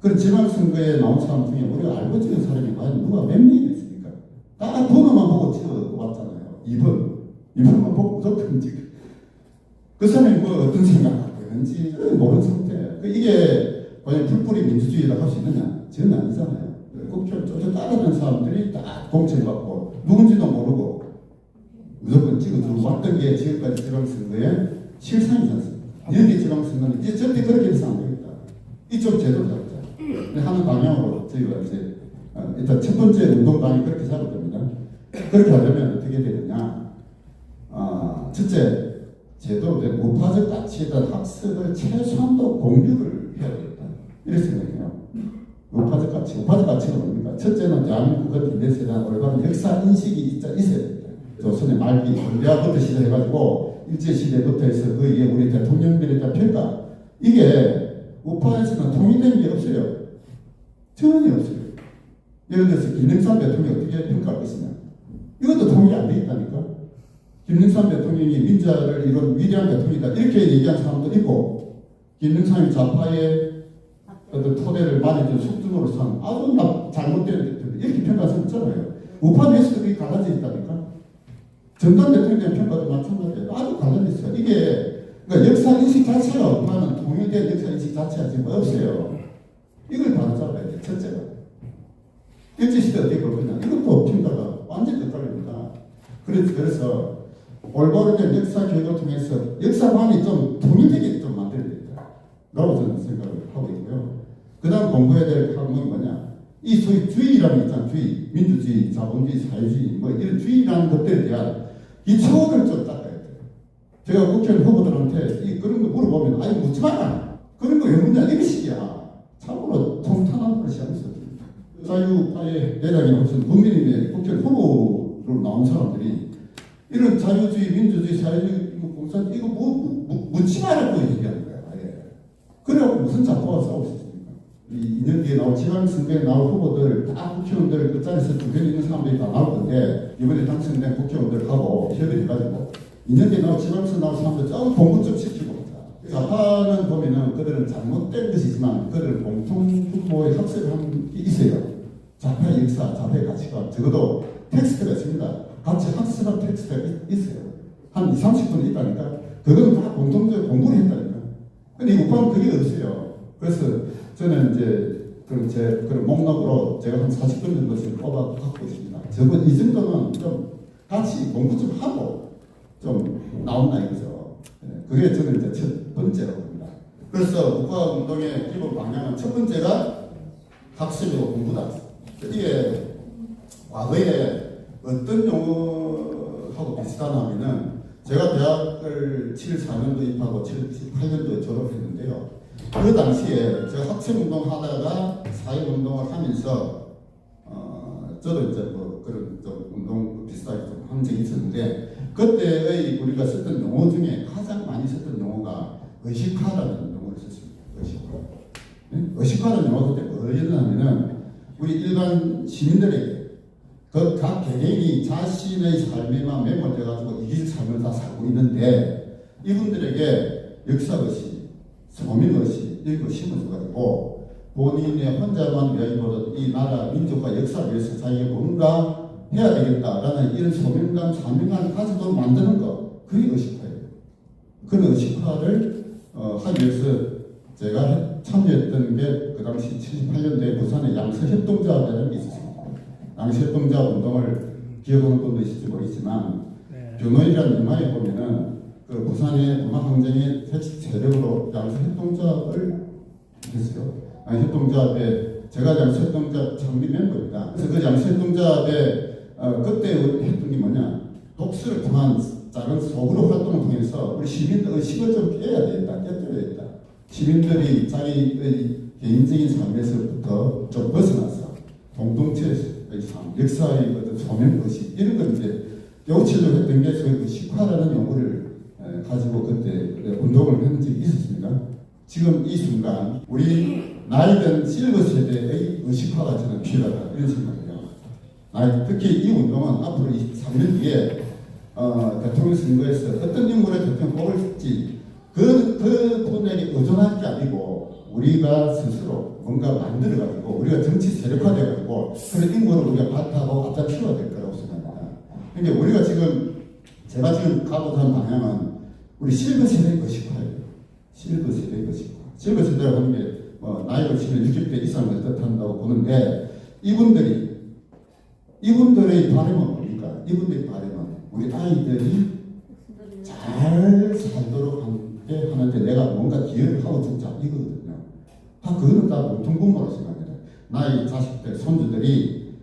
그런 지방선거에 나온 사람 중에 우리가 알고 찍은 사람이 과연 누가 몇 명이 있습니까? 다 번호만 보고 찍어왔잖아요. 2번만 보고 무조건 찍어. 그 사람이 뭐 어떤 생각하고 있는지 모르는 상태예요. 이게 과연 풀뿌리 민주주의라고 할 수 있느냐? 저는 아니잖아요. 국회의원 쫓아 따르는 사람들이 다 공천받고 누군지도 모르고 무조건 찍어주고 왔던 게 지금까지 지방선거의 실상이지 않습니까? 여기 지방선거는 이제 절대 그렇게 해서 안 되겠다. 이쪽 제도 잡자. 하는 방향으로 저희가 이제 일단 첫 번째 운동방이 그렇게 잡을 겁니다. 그렇게 하려면 어떻게 되느냐? 첫째, 제도 우파적 가치에 대한 학습을 최소한도 공유를 해야 되겠다. 이렇게 생각해요. 우파적 가치가 뭡니까? 첫째는 대한민국 근대에 대한 올바른 역사 인식이 있어야 됩니다. 조선의 말기, 군대화부터 시작해가지고 일제시대부터 해서 그 위에 우리 대통령들에 대한 평가, 이게 우파에서는 통일된 게 없어요. 전혀 없어요. 예를 들어서 김영삼 대통령이 어떻게 평가할 것이냐, 이것도 통일이 안 돼 있다니까. 김영삼 대통령이 민자를 이룬 위대한 대통령이다 이렇게 얘기한 사람도 있고, 김영삼이 좌파의 어떤 토대를 말해준 숙주노로서 아주 잘못된 대통령 이렇게 평가할 수 있잖아요. 우파 내에서도 그게 갈라져 있다니까. 전두환 대통령에 대한 평가도 마찬가지예요. 아주 갈라져 있어요. 이게 그러니까 역사 인식 자체가 우파는 통일된 역사 인식 자체가 지금 없어요. 이걸 바로잡아야 돼. 첫째가 일제시대 어떻게 볼 거냐, 이것도 평가가 완전히 엇갈립니다. 그래서 올바른 역사 교육을 통해서 역사관이 좀 통일되게 좀 만들어야 된다 라고 저는 생각을 하고 있고요. 그 다음 공부해야 될 항목이 뭐냐, 이 소위 주의라는 게 있잖아요. 주의, 민주주의, 자본주의, 사회주의 뭐 이런 주의라는 것들에 대한 기초를 좀 닦아야 돼요. 제가 국회의원 후보들한테 그런 거 물어보면 아니 묻지 마라, 그런 거 왜 묻냐, 이런 식이야. 참으로 통탄한 것이 아니었어요. 자유파의 내장이라고 해서 국민의힘의 국회의원 후보로 나온 사람들이 이런 자유주의, 민주주의, 사회주의, 공산 이거 묻지 말라고 얘기하는 거야. 그래갖고 무슨 좌파와 싸울 수 있습니까? 이 2년 뒤에 나올 지방선거에 나올 후보들 다 국회의원들 끝자리에서 주변에 있는 사람들이 다 나올 건데, 이번에 당선된 국회의원들하고 협의해가지고 2년 뒤에 나올 지방선거 나올 사람들 좀 공부 좀 시키고 있다. 좌파는 보면은 그들은 잘못된 것이지만 그들은 공통 후보의 학습을 하는 게 있어요. 좌파의 역사, 좌파의 가치가 적어도 텍스트가 있습니다. 같이 학습한 텍스트가 있어요. 한 20-30분 있다니까. 그건 다 공통적으로 공부를 했다니까. 근데 이 우파는 그게 없어요. 그래서 저는 이제 그런 목록으로 제가 한 40분 정도 지금 뽑아 갖고 있습니다. 저건 이 정도는 좀 같이 공부 좀 하고 좀 나온다 이거죠. 그게 저는 이제 첫 번째라고 봅니다. 그래서 우파 운동의 기본 방향은 첫 번째가 학습이고 공부다. 이게 과거에 어떤 용어하고 비슷하냐면은, 제가 대학을 74년도 입학하고 78년도에 졸업했는데요. 그 당시에 제가 학생운동 하다가 사회운동을 하면서 저도 이제 뭐 그런 좀 운동 비슷하게 좀 한 적이 있었는데, 그때의 우리가 썼던 용어 중에 가장 많이 썼던 용어가 의식화라는 용어를 썼습니다. 의식화. 의식화라는 용어가 그때 뭐였냐면은, 우리 일반 시민들에게 그 각 개개인이 자신의 삶에만 매몰돼가지고 이길 삶을 다 살고 있는데, 이분들에게 역사것이 소민의식 이거 심어줘가지고 본인의 혼자만 위하여보다 이 나라 민족과 역사를 위해서 자기가 뭔가 해야 되겠다라는 이런 소명감, 사명감을 가지고 만드는 거, 그게 의식화예요. 그런 의식화를 하기 위해서 제가 참여했던 게 그 당시 78년도에 부산의 양서협동조합이라는 게 있었습니다. 양서협동조합 운동을 기억하는 분도 있을지 모르겠지만 변호인이라는 영화에 보면은 그 부산의 문화항쟁의 핵심 세력으로 양서협동조합을 했어요. 양서협동조합에 제가 양서협동조합 창립 멤버입니다. 그래서 그 양서협동조합에 그때 했던 게 뭐냐, 독서를 통한 작은 소그룹 활동을 통해서 우리 시민들 의식을 좀 깨야 되겠다, 깨뜨려야 되겠다. 시민들이 자기의 개인적인 삶에서부터 좀 벗어나서 공동체의 삶, 역사의 어떤 소명 의식 이런 걸 이제 깨우치려고 했던 게 소위 의식화라는 용어를 가지고 그때 운동을 했는 적이 있었습니다. 지금 이 순간 우리 나이든 실버 세대의 의식화가 저는 필요하다 이런 생각이에요. 특히 이 운동은 앞으로 3년 뒤에 대통령 선거에서 어떤 인물의 대통령 뽑을지 그 분에게 의존할 게 아니고 우리가 스스로 뭔가 만들어가지고 우리가 정치 세력화돼가지고 그런 인물을 우리가 바탕하고 갖다 필요가 될 거라고 생각합니다. 그러니까 우리가 지금 제가 지금 가고자 하는 방향은 우리 실버 세대의 의식화예요. 실버 세대의 의식화. 실버 세대라고 하는 게 나이가 치면 60대 이상을 뜻한다고 보는데 이분들의 바람은 뭡니까? 이분들의 바람은 우리 아이들이 잘 살도록 하는데 내가 뭔가 기여를 하고 죽자 이거거든요. 그거는 다 공통분모라고 생각합니다. 나의 자식들, 손주들이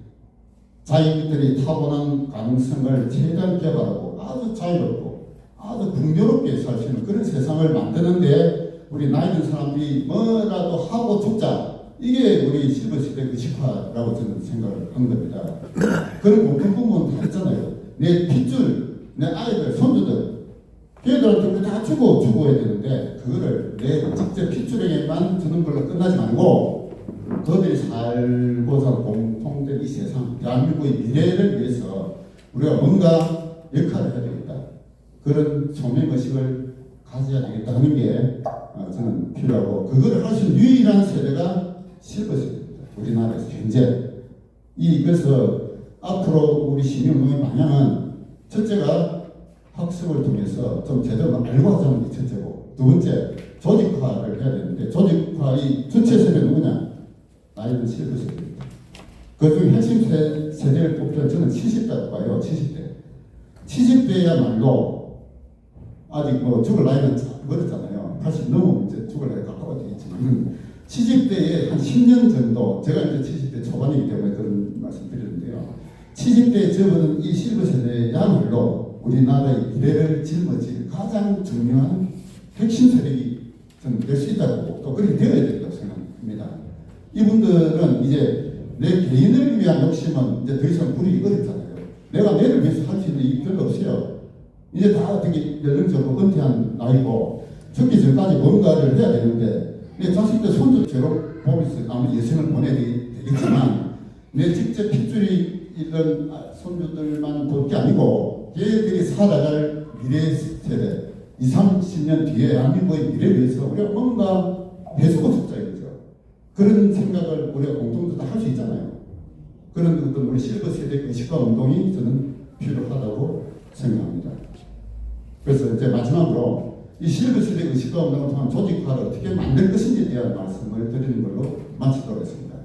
자기들이 타고난 가능성을 최대한 개발하고 아주 자유롭고 아주 풍요롭게 살 수 있는 그런 세상을 만드는데 우리 나이 든 사람들이 뭐라도 하고 죽자, 이게 우리 실버 시대 의식화라고 저는 생각을 한 겁니다. 그런 공통분모는 다 있잖아요. 내 핏줄, 내 아이들, 손주들, 걔들한테 다 죽어야 되는데 그거를 내 직접 핏줄에게만 주는 걸로 끝나지 말고 그들이 살고자 공통된 이 세상, 대한민국의 미래를 위해서 우리가 뭔가 역할을 해야 되겠다. 그런 소명의식을 가져야 되겠다 하는 게 저는 필요하고, 그거를 할 수 있는 유일한 세대가 실버 세대입니다. 우리나라에서 현재. 그래서 앞으로 우리 시민운동의 방향은 첫째가 학습을 통해서 좀 제대로 알고 하자는 게 첫째고, 두 번째 조직화를 해야 되는데, 조직화의 주체 세대는 누구냐? 나이든 실버 세대입니다. 그중 핵심 세대를 뽑자면 저는 70대라고 봐요. 70대야말로 아직 죽을 나이는 멀었잖아요. 80 넘으면 이제 죽을 나이가 가까워지겠지만 70대에 한 10년 정도, 제가 이제 70대 초반이기 때문에 그런 말씀 드리는데요. 70대에 접어든 이 실버 세대야말로 우리나라의 미래를 짊어질 가장 중요한 핵심 세력이 저는 될 수 있다고, 또 그렇게 되어야 된다고 생각합니다. 이분들은 이제 내 개인을 위한 욕심은 이제 더 이상 부리기 어렵잖아요. 내가 내를 위해서 할 수 있는 일이 별로 없어요. 이제 다 어떻게 연령적으로 은퇴한 나이고 죽기 전까지 뭔가를 해야 되는데, 내 자식들 손주 졸업하면서 아무 예생을 보내야 되겠지만 내 직접 핏줄이 이런 손주들만 볼 게 아니고 걔들이 살아갈 미래 세대 20-30년 뒤에 대한민국의 미래를 위해서 우리가 뭔가 해주고 싶자 이거죠. 그런 생각을 우리가 공통적으로 할 수 있잖아요. 그런 어떤 우리 실버 세대 의식화 운동이 저는 필요하다고 생각합니다. 그래서 이제 마지막으로 이 실버 세대 의식화 운동을 통한 조직화를 어떻게 만들 것인지에 대한 말씀을 드리는 걸로 마치도록 하겠습니다.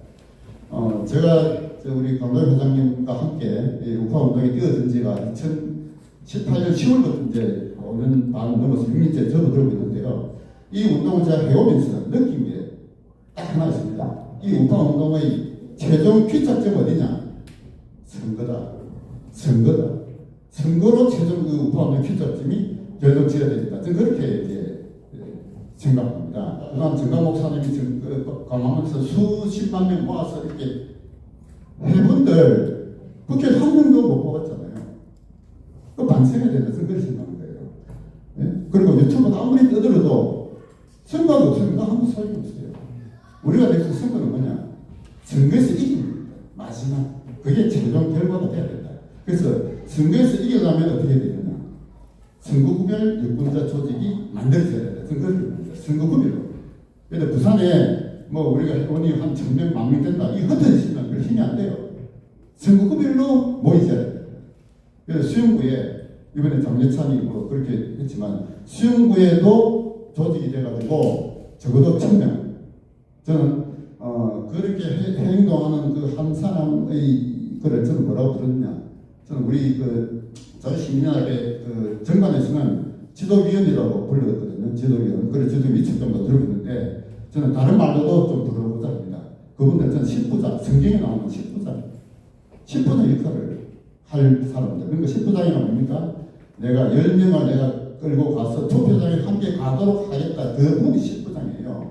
제가 우리 강도영 회장님과 함께 이 우파 운동에 뛰어든 지가 2018년 10월부터 이제 5년 반 넘어서 6년째 접어들고 있는데요. 이 운동을 제가 해오면서 느낀 게 딱 하나 있습니다. 이 우파 운동의 최종 귀착점 어디냐? 선거다. 선거로 최종 그 우파 운동의 귀착점이 결정지어야 됩니다. 저는 그렇게 이제 생각합니다. 그다음 정강 목사님이 강화문에서 수십만 명 모아서 이렇게 해본들 국회 한 명도 못 뽑았잖아요. 그 반성해야 된다. 저는 그렇게 생각하는 거예요. 네? 그리고 유튜브가 아무리 떠들어도 선거가 없으니까 아무 소용이 없어요. 우리가 대해서 선거는 뭐냐? 선거에서 이기는 겁니다. 마지막. 그게 최종 결과가 돼야 된다. 그래서 선거에서 이기려면 어떻게 해야 되느냐? 선거구별 유권자 조직이 만들어져야 된다. 선거구별로. 근데 부산에 뭐 우리가 회원이 한 1000명, 10,000명 된다. 이 흩어지시면 별 힘이 안 돼요. 선거구별로 모이자. 그래서 수영구에 이번에 장례찬이 뭐 그렇게 했지만 수영구에도 조직이 돼가지고 적어도 1000명. 저는 그렇게 행동하는 그 한 사람의 그를 저는 뭐라고 부르느냐. 저는 우리 그 자유시민연합의 그 정관에서는 지도위원이라고 불렀거든요. 지도위원. 그래서 저도 미칠 정도 들어봤는데 저는 다른 말로도 좀 부르고자 합니다. 그분들 저는 10부장, 성경에 나오는 10부장, 10부장 역할을 할 사람들. 그러니까 10부장이란 뭡니까? 내가 10명을 내가 끌고 가서 투표장에 함께 가도록 하겠다. 그분이 10부장이에요.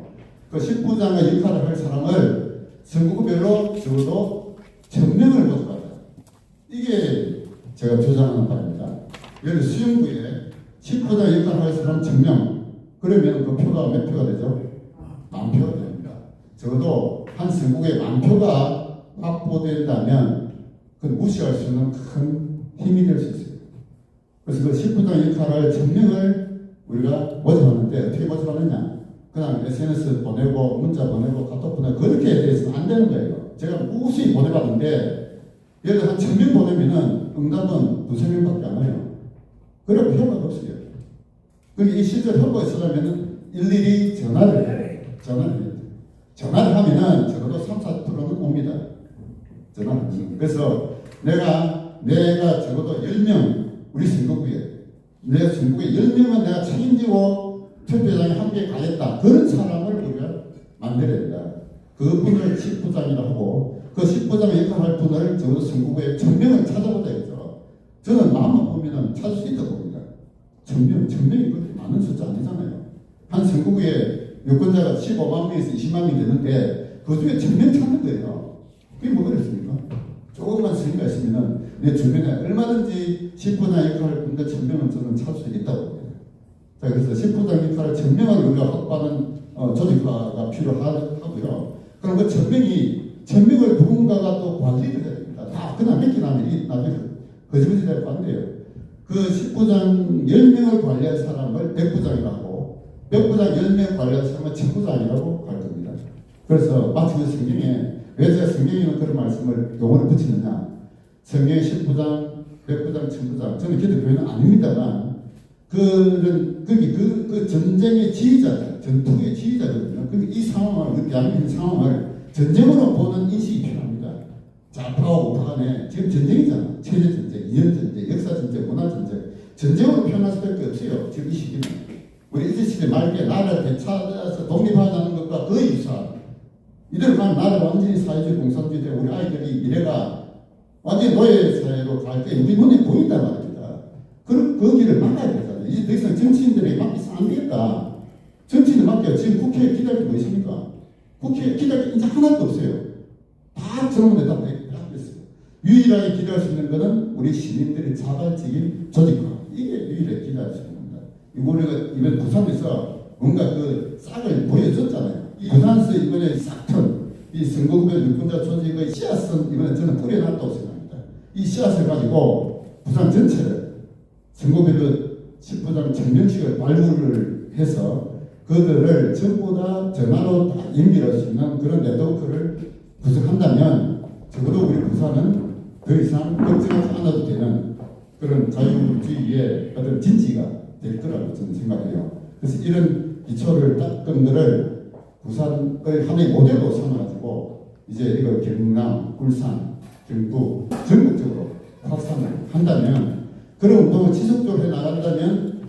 그 10부장의 역할을 할 사람을 선거구별로 적어도 1000명을 모집하자. 이게 제가 주장하는 바입니다. 예를 들어 수영구에 10부장 역할을 할 사람 1000명. 그러면 그 표가 몇 표가 되죠? 10,000표가 됩니다. 적어도 한 선거구에 10,000표가 확보된다면 그건 무시할 수 있는 큰 힘이 될 수 있어요. 그래서 그 10부장 역할을 1000명을 우리가 모집하는데 어떻게 모집하느냐? 그냥 SNS 보내고 문자 보내고 카톡 보내고 그렇게 돼서는 안 되는 거예요. 제가 무수히 보내봤는데 예를 들어 한 1000명 보내면은 응답은 2~3명밖에 안 와요. 그리고 효과가 없어요. 그리고 이 실제 효과가 있으려면은 일일이 전화를 해요. 전화를 하면은 적어도 3~4%는 옵니다. 전화를. 그래서 내가 적어도 10명 우리 선거구에 내가 선거구에 10명은 내가 책임지고 투표장에 함께 가겠다. 그런 사람을 우리가 만들어야 된다. 그분을 10부장이라고 하고 그 10부장 역할을 할 분을 적어도 선거구에 1000명을 찾아보자겠죠. 저는 마음만 보면은 찾을 수 있다고 봅니다. 1000명이 그렇게 많은 숫자 아니잖아요. 한 선거구에 유권자가 15만 명에서 20만 명이 되는데 그 중에 1000명 찾는 거예요. 그게 뭐가 됐습니까? 조금만 승리가 있으면은 내 주변에 얼마든지 10부장 역할을 할 분들 1000명은 저는 찾을 수 있다고 봅니다. 자, 그래서 10부장 역할을 1000명을 우리가 확보하는 조직화가 필요하고요. 그럼 그 1000명을 누군가가 또 관리를 해야 됩니다. 다 그냥 맡기나면 나중에 거짓말이 되고 안 돼요. 그 10부장 10명을 관리할 사람을 100부장이라고 하고 100부장 10명 관리할 사람을 1000부장이라고 할 겁니다. 그래서 마치 그 성경에 왜 제가 성경에는 그런 말씀을 용어를 붙이느냐. 성경의 10부장, 100부장, 1000부장 저는 기독교인은 아닙니다만 거기 그 전쟁의 지휘자들, 전투의 지휘자거든요. 이 상황을, 그 대한민국 상황을 전쟁으로 보는 인식이 필요합니다. 좌파와 우파 간에 지금 전쟁이잖아. 체제 전쟁, 이념 전쟁, 역사 전쟁, 문화 전쟁. 전쟁으로 표현할 수밖에 없어요. 지금 이 시기는. 우리 일제시대 말기에 나라를 되찾아서 독립하자는 것과 거의 유사한. 이대로 가면 나라가 완전히 사회주의 공산주의 되고 우리 아이들이 미래가 완전히 노예 사회로 갈 때 우리 눈에 보인단 말입니다. 그 길을 막아야 되잖아요. 이제 더 이상 정치인들에게 맡기서 안 되겠다. 정치인을 맡겨요. 지금 국회에 기다릴 게 뭐 있습니까? 국회에 기다릴 게 이제 하나도 없어요. 다 저놈들 다 뺏겼어요. 유일하게 기대할 수 있는 것은 우리 시민들의 자발적인 조직화. 이게 유일하게 기대할 수 있는 겁니다. 우리가 이번 부산에서 뭔가 그 싹을 보여줬잖아요. 부산에서 이번에 싹튼 이 선거구별 유권자 조직의 씨앗은 이번에 저는 뿌려놨다고 생각합니다. 이 씨앗을 가지고 부산 전체를 선거별로 10부장 1000명씩을 발굴을 해서 그들을 전부 다 전화로 다 연결할 수 있는 그런 네트워크를 구성한다면 적어도 우리 부산은 더 이상 걱정하지 않아도 되는 그런 자유주의의 어떤 진지가 될 거라고 저는 생각해요. 그래서 이런 기초를 닦은 것을 부산을 하나의 모델로 삼아가지고 이제 이거 경남, 울산, 경북 전국적으로 확산을 한다면 그런 운동을 지속적으로 해나간다면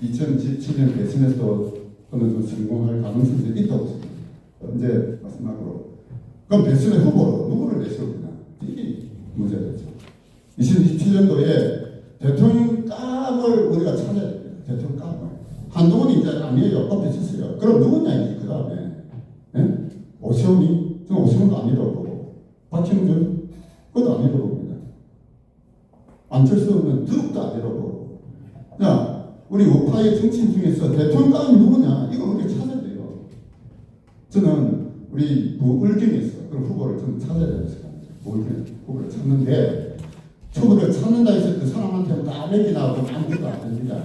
2017년 대선에서도 어느 정도 성공할 가능성이 있다고 생각합니다. 이제 마지막으로 그럼 대선의 후보로 누구를 내세우느냐 이게 문제가 되죠. 2027년도에 대통령감을 우리가 찾아야 됩니다. 대통령감을. 한동훈이 이제 아니에요. 뽑혀졌어요. 그럼 누구냐 이제 그 다음에 오세훈이 저는 오세훈도 아니라고 보고 박형준 그것도 아니라고 봅니다. 안철수는 더욱도 아니라고 보고 야 우리 우파의 정치인 중에서 대통령감이 누구냐 이걸 우리가 찾아야 돼요. 저는 우리 부울경에서 그런 후보를 좀 찾아야 된다고 생각합니다. 부울경 후보를 찾는데 후보를 찾는다 해서 그 사람한테 다 맡기나고 아무것도 안 됩니다.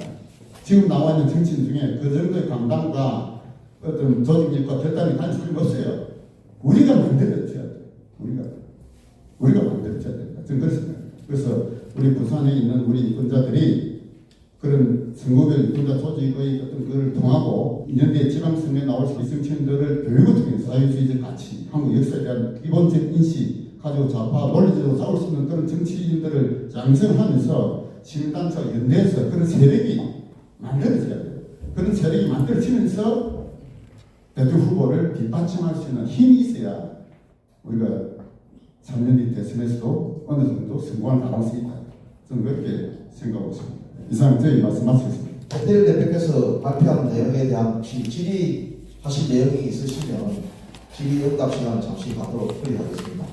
지금 나와 있는 정치인 중에 그 정도의 강단과 어떤 조직력과 결단이 단 소용없어요. 우리가 만들어줘야 돼. 우리가 만들어줘야 된다. 저는 그렇습니다. 그래서 우리 부산에 있는 우리 유권자들이 그런 선거별 유권자 조직의 어떤 그걸 통하고 2년 뒤에 지방선거에 나올 시민청년들을 교육을 통해서 자유주의적 가치, 한국 역사에 대한 기본적 인식 가지고 좌파 논리적으로 싸울 수 있는 그런 정치인들을 양성하면서 시민단체와 연대해서 그런 세력이 만들어져야 돼요. 그런 세력이 만들어지면서 대통령 후보를 뒷받침할 수 있는 힘이 있어야 우리가 3년 뒤 대선에서도 어느 정도 성공할 가능성이 있다. 저는 그렇게 생각하고 있습니다. 이상 저희 말씀 마치겠습니다. 박대일 대표께서 발표한 내용에 대한 질의하실 내용이 있으시면 질의응답 시간 잠시 갖도록 처리하겠습니다.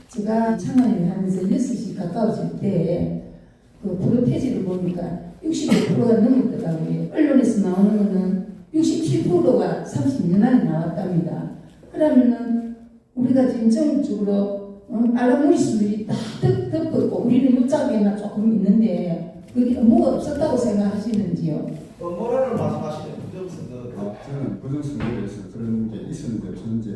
제가 참여를 하면서 6시 가까워질 때 그 프로페이지를 보니까 65%가 넘었더라고요. 언론에서 나오는 거는 67%가 30년 만에 나왔답니다. 그러면은 우리가 지금 정적으로 알라모리수들이 다 덮었고 우리는 육자에나 조금 있는데 그게 뭐가 없었다고 생각하시는지요? 뭐라를 말씀하시는 부정선거 저는 부정선거에 대해서 그런 게 있었는데 저는 이제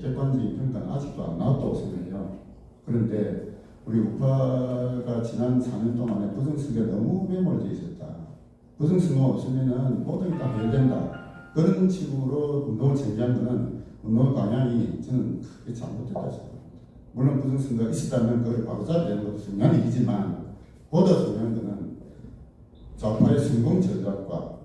객관적인 평가는 아직도 안 나왔다고 생각해요. 그런데 우리 우파가 지난 4년 동안에 부정선거에 너무 매몰되어 있었다. 부정선거 없으면은 모든 게 다 해결된다. 그런 식으로 운동을 전개한 거는 운동 방향이 저는 크게 잘못됐다고 생각합니다. 물론 부정선거가 있었다면 그걸 바로잡아야 되는 것도 중요한 얘기지만 보다 중요한 거는 좌파의 성공 전략과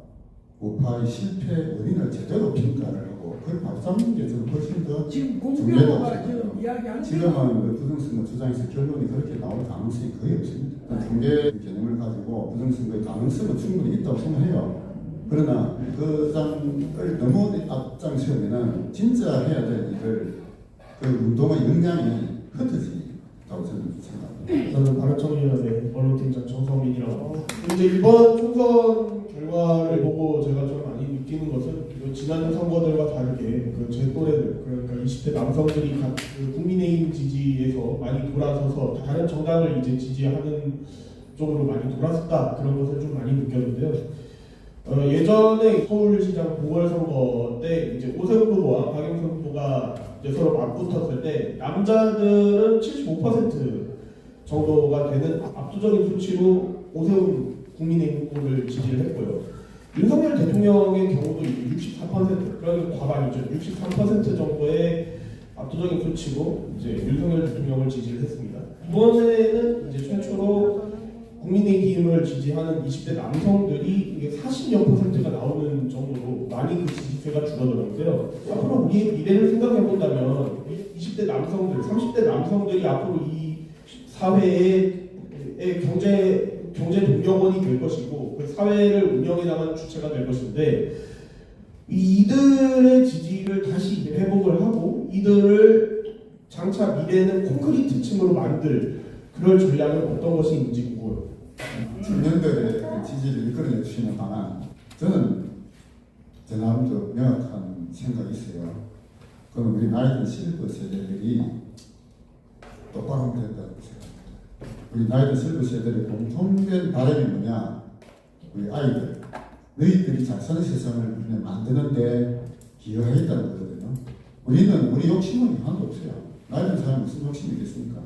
우파의 실패 원인을 제대로 평가를 하고 그걸 바로잡는 게 저는 훨씬 더 지금 중요하다고 공교가 지금 생각합니다. 이야기하는 지금은 그 부정선거 주장에서 결론이 그렇게 나올 가능성이 거의 없습니다. 통계 개념을 가지고 부정선거의 가능성은 충분히 있다고 생각해요. 그러나 그 주장을 너무 앞장서면은 진짜 해야 될 일을 그 운동의 역량이 흩어진다고 저는 생각합니다. 저는 바른정의연합의 언론팀장 정성민이라고 합니다. 이제 이번 총선 결과를 보고 제가 좀 많이 느끼는 것은 지난 선거들과 다르게 그 제 또래들 그러니까 20대 남성들이 그 국민의힘 지지에서 많이 돌아서서 다른 정당을 이제 지지하는 쪽으로 많이 돌아섰다 그런 것을 좀 많이 느꼈는데요. 예전에 서울시장 보궐선거 때 이제 오세훈 후보와 박영선 후보가 이제 서로 맞붙었을 때 남자들은 75% 정도가 되는 압도적인 수치로 오세훈 국민의힘 후보를 지지를 했고요. 윤석열 대통령의 경우도 64% 그러니까 과반이죠. 63% 정도의 압도적인 수치로 이제 윤석열 대통령을 지지를 했습니다. 이번에는 이제 최초로 국민의힘을 지지하는 20대 남성들이 이게 40여%가 나오는 정도로 많이 그 지지세가 줄어들었는데요. 앞으로 우리의 미래를 생각해 본다면 20대 남성들, 30대 남성들이 앞으로 이 사회의 경제 동력원이 될 것이고 그 사회를 운영해 나가는 주체가 될 것인데 이들의 지지를 다시 회복을 하고 이들을 장차 미래는 콘크리트 층으로 만들 그럴 전략은 어떤 것이 있는지 궁금해요. 청년들의 지지를 이끌어 주시는 방안 저는 제 나름대로 명확한 생각이 있어요. 그건 우리 나이 든 실버 세대들이 똑바로 하면 된다고 생각합니다. 우리 나이 든 실버 세대들의 공통된 바람이 뭐냐? 우리 아이들 너희들이 잘 사는 세상을 만드는데 기여하겠다는 거거든요. 우리는 우리 욕심은 하나도 없어요. 나이 든 사람이 무슨 욕심이 있겠습니까?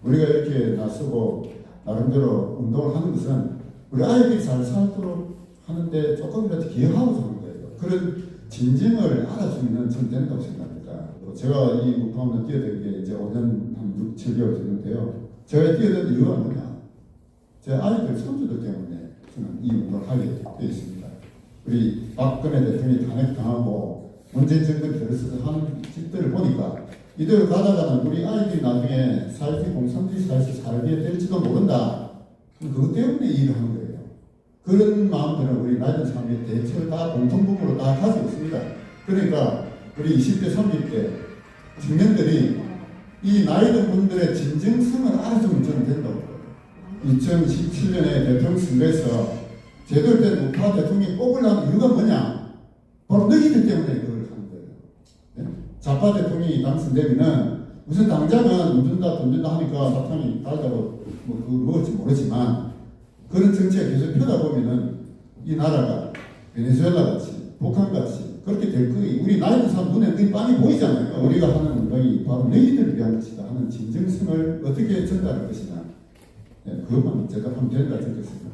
우리가 이렇게 나서고 나름대로 운동을 하는 것은 우리 아이들이 잘 살도록 하는데 조금이라도 기여하고 사는 거예요. 그런 진정을 알아주면 전 된다고 생각합니다. 제가 이 우파운동 뛰어든 게 이제 5년 한 6, 7개월 됐는데요. 제가 뛰어든 이유가 뭐냐? 제 아이들 손주들 때문에 저는 이 운동을 하게 되어 있습니다. 우리 박근혜 대통령이 탄핵당하고 문재인 정권이 들어서서 하는 짓들을 보니까 이대로 가다가는 우리 아이들이 나중에 사회주의 공산주의 사회에서 살게 될지도 모른다. 그것 때문에 이 일을 하는 거예요. 그런 마음들은 우리 나이 든 사람이 대체로 다 공통분으로 다 가지고 있습니다. 그러니까 우리 20대, 30대 청년들이 이 나이 든 분들의 진정성을 알아주면 저는 된다고 봐요. 2017년에 대통령 선거에서 제대로 된 우파 대통령이 뽑으려는 이유가 뭐냐? 바로 너희들 때문에 그걸 하는 거예요. 네? 좌파 대통령이 당선되면은 무슨 당장은 돈 준다 하니까 사탕이 달다고 먹을지 모르지만 그런 정치가 계속 펴다 보면은 이 나라가 베네수엘라 같이 북한 같이 그렇게 될 거예요. 우리 나이 든 사람 눈에 늘 빤히 보이잖아요. 그러니까 우리가 하는 운동이 바로 너희들을 위한 것이다 하는 진정성을 어떻게 전달할 것이냐. 네, 그것만 제가 하면 된다 생각했습니다.